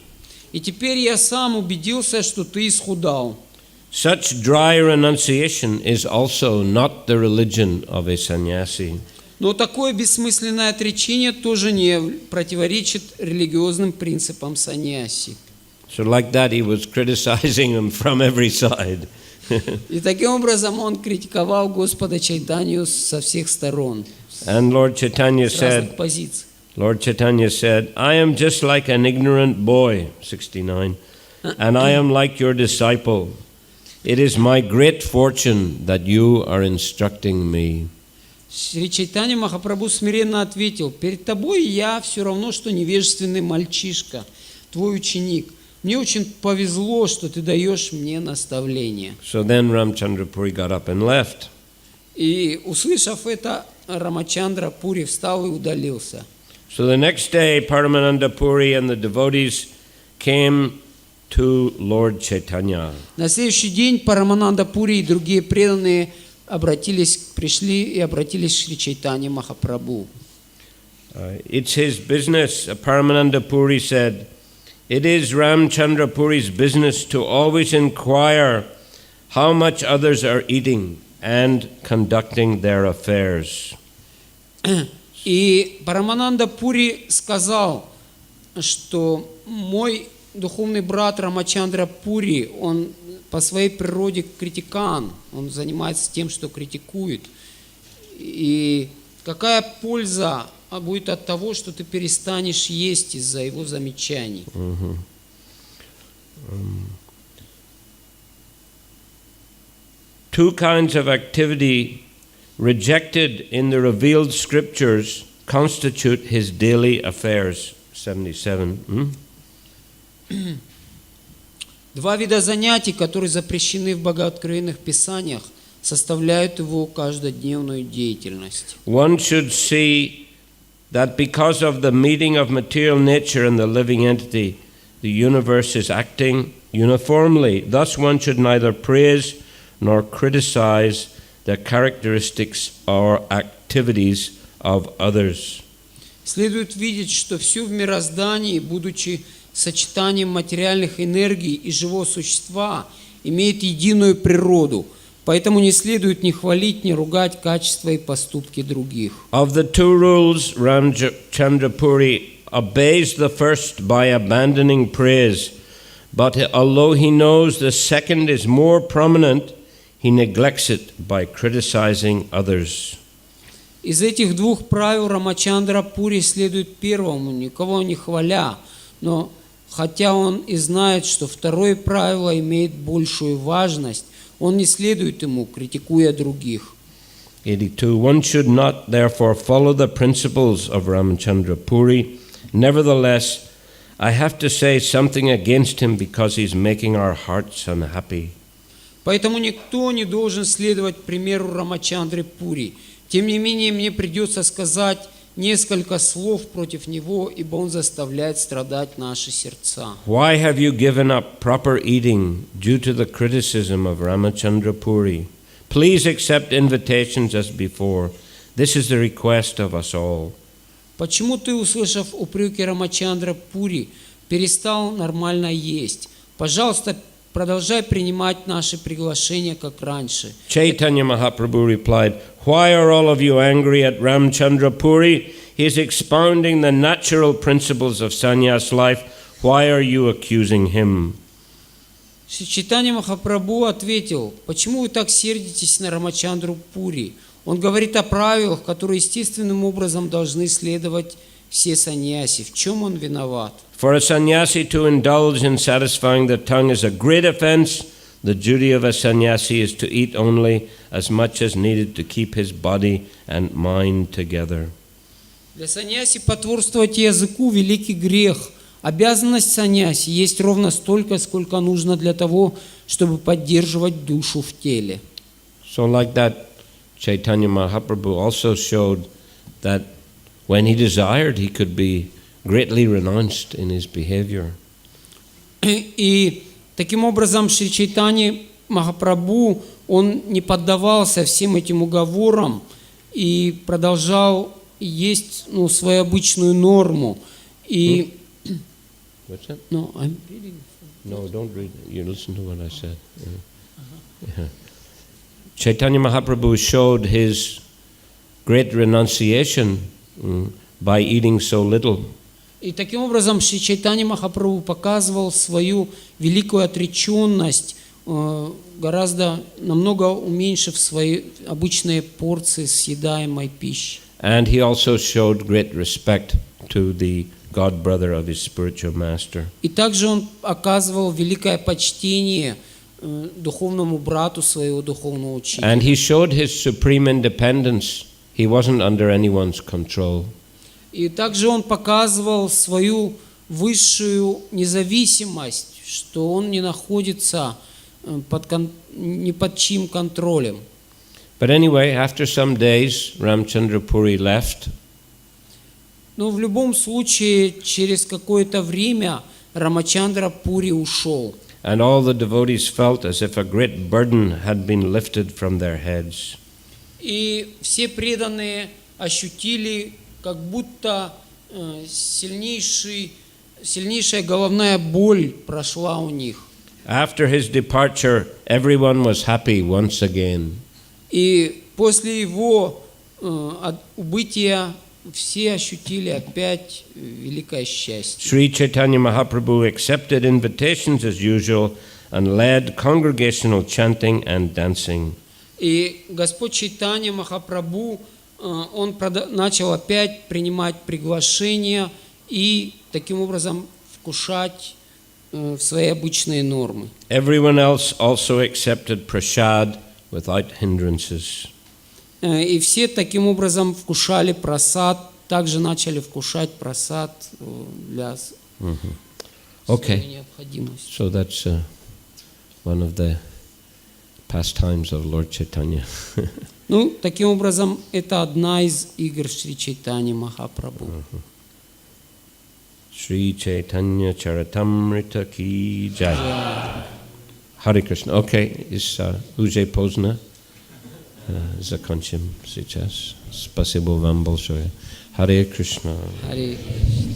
И теперь я сам убедился, что ты исхудал. Such dry renunciation is also not the religion of a sannyasi. Но такое бессмысленное отречение тоже не противоречит религиозным принципам саньяси. So like that he was criticizing him from every side. И таким образом он критиковал Господа Чайтанью со всех сторон, And Lord Chaitanya с разных said, позиций. Lord Chaitanya said, I am just like an ignorant boy, 69, and I am like your disciple. It is my great fortune that you are instructing me. Шри Чайтанья Махапрабху смиренно ответил: перед тобой я все равно, что невежественный мальчишка, твой ученик. Мне очень повезло, что ты даешь мне наставление. So then Ramchandra Puri got up and left. И, услышав это, Рамачандра Пури встал и удалился. So the next day, Paramananda Puri and the devotees came to Lord Chaitanya. На следующий день Парамананда Пури и другие преданные пришли и обратились к Шри Чайтанье Махапрабху. It's his business, Paramananda Puri said, it is Ramchandra Puri's business to always inquire how much others are eating and conducting their affairs. И Парамананда Пури сказал, что мой духовный брат Рамачандра Пури, он по своей природе критикан, он занимается тем, что критикует. И какая польза будет от того, что ты перестанешь есть из-за его замечаний? Two kinds of activity rejected in the revealed scriptures constitute his daily affairs. 77. Два вида занятий, которые запрещены в богооткровенных писаниях, составляют его каждодневную деятельность. One should see that because of the meeting of material nature and the living entity, the universe is acting uniformly. Thus one should neither praise nor criticize the characteristics or activities of others. Следует видеть, что все в мироздании, будучи сочетанием материальных энергий и живого существа, имеет единую природу. Поэтому не следует ни хвалить, ни ругать качества и поступки других. Of the two rules, Ramchandra Puri obeys the first by abandoning praise, but although he knows the second is more prominent, he neglects it by criticizing others. Из этих двух правил Рамачандра Пури следует первому, никого не хваля, но хотя он и знает, что второе правило имеет большую важность, он не следует ему, критикуя других. 82. One should not therefore follow the principles of Ramchandra Puri. Nevertheless, I have to say something against him because he's making our hearts unhappy. Поэтому никто не должен следовать примеру Рамачандры Пури. Тем не менее, мне придется сказать несколько слов против него, ибо он заставляет страдать наши сердца. Why have you given up proper eating due to the criticism of Ramachandra Puri? Please accept invitations as before. This is the request of us all. Почему ты, услышав упреки Рамачандра Пури, перестал нормально есть? Пожалуйста, продолжай принимать наши приглашения, как раньше. Chaitanya Mahaprabhu replied, why are all of you angry at Ramchandra Puri? He is expounding the natural principles of sannyas life. Why are you accusing him? Чайтанья Махапрабху ответил: почему вы так сердитесь на Рамачандру Пури? Он говорит о правилах, которые естественным образом должны следовать все саньяси. В чем он виноват? For a sannyasi to indulge in satisfying the tongue is a great offense. The duty of a sannyasi is to eat only as much as needed to keep his body and mind together. Для саньяси потворствовать языку – великий грех. Обязанность саньяси есть ровно столько, сколько нужно для того, чтобы поддерживать душу в теле. So like that, Chaitanya Mahaprabhu also showed that when he desired, he could be greatly renounced in his behavior. И таким образом Шри Чайтанья Махапрабху, он не поддавался всем этим уговорам, и продолжал есть свою обычную норму. И What's that? no, I'm reading. No, don't read it. You listen to what I said. Yeah. Chaitanya Mahaprabhu showed his great renunciation by eating so little. И таким образом Шри Чайтанья Махапрабху показывал свою великую отреченность, намного уменьшив свои обычные порции съедаемой пищи. And he also showed great respect to the god brother of his spiritual master. И также он оказывал великое почтение духовному брату своего духовного учителя. And he showed his supreme independence. He wasn't under anyone's control. И также он показывал свою высшую независимость, что он не находится ни под чьим контролем. But anyway, after some days, Ramchandra Puri left. Но в любом случае, через какое-то время Рамачандра Пури ушел. And all the devotees felt as if a great burden had been lifted from their heads. И все преданные ощутили, как будто сильнейшая головная боль прошла у них. After his departure, everyone was happy once again. И после его убытия все ощутили опять великое счастье. Sri Chaitanya Mahaprabhu accepted invitations as usual and led congregational chanting and dancing. И Господь Чайтанья Махапрабху, он начал опять принимать приглашения и таким образом вкушать в свои обычные нормы. Everyone else also accepted prasad without hindrances. И все таким образом вкушали прасад, также начали вкушать прасад для своей необходимости. So that's one of the pastimes of Lord Chaitanya. Ну, таким образом, это одна из игр Шри Чайтаньи Махапрабху. Shri Чайтанья-Чаритамрите ki jai. Hare Krishna. Okay, уже поздно. Закончим сейчас. Спасибо вам большое. Hare Krishna. Hare Krishna.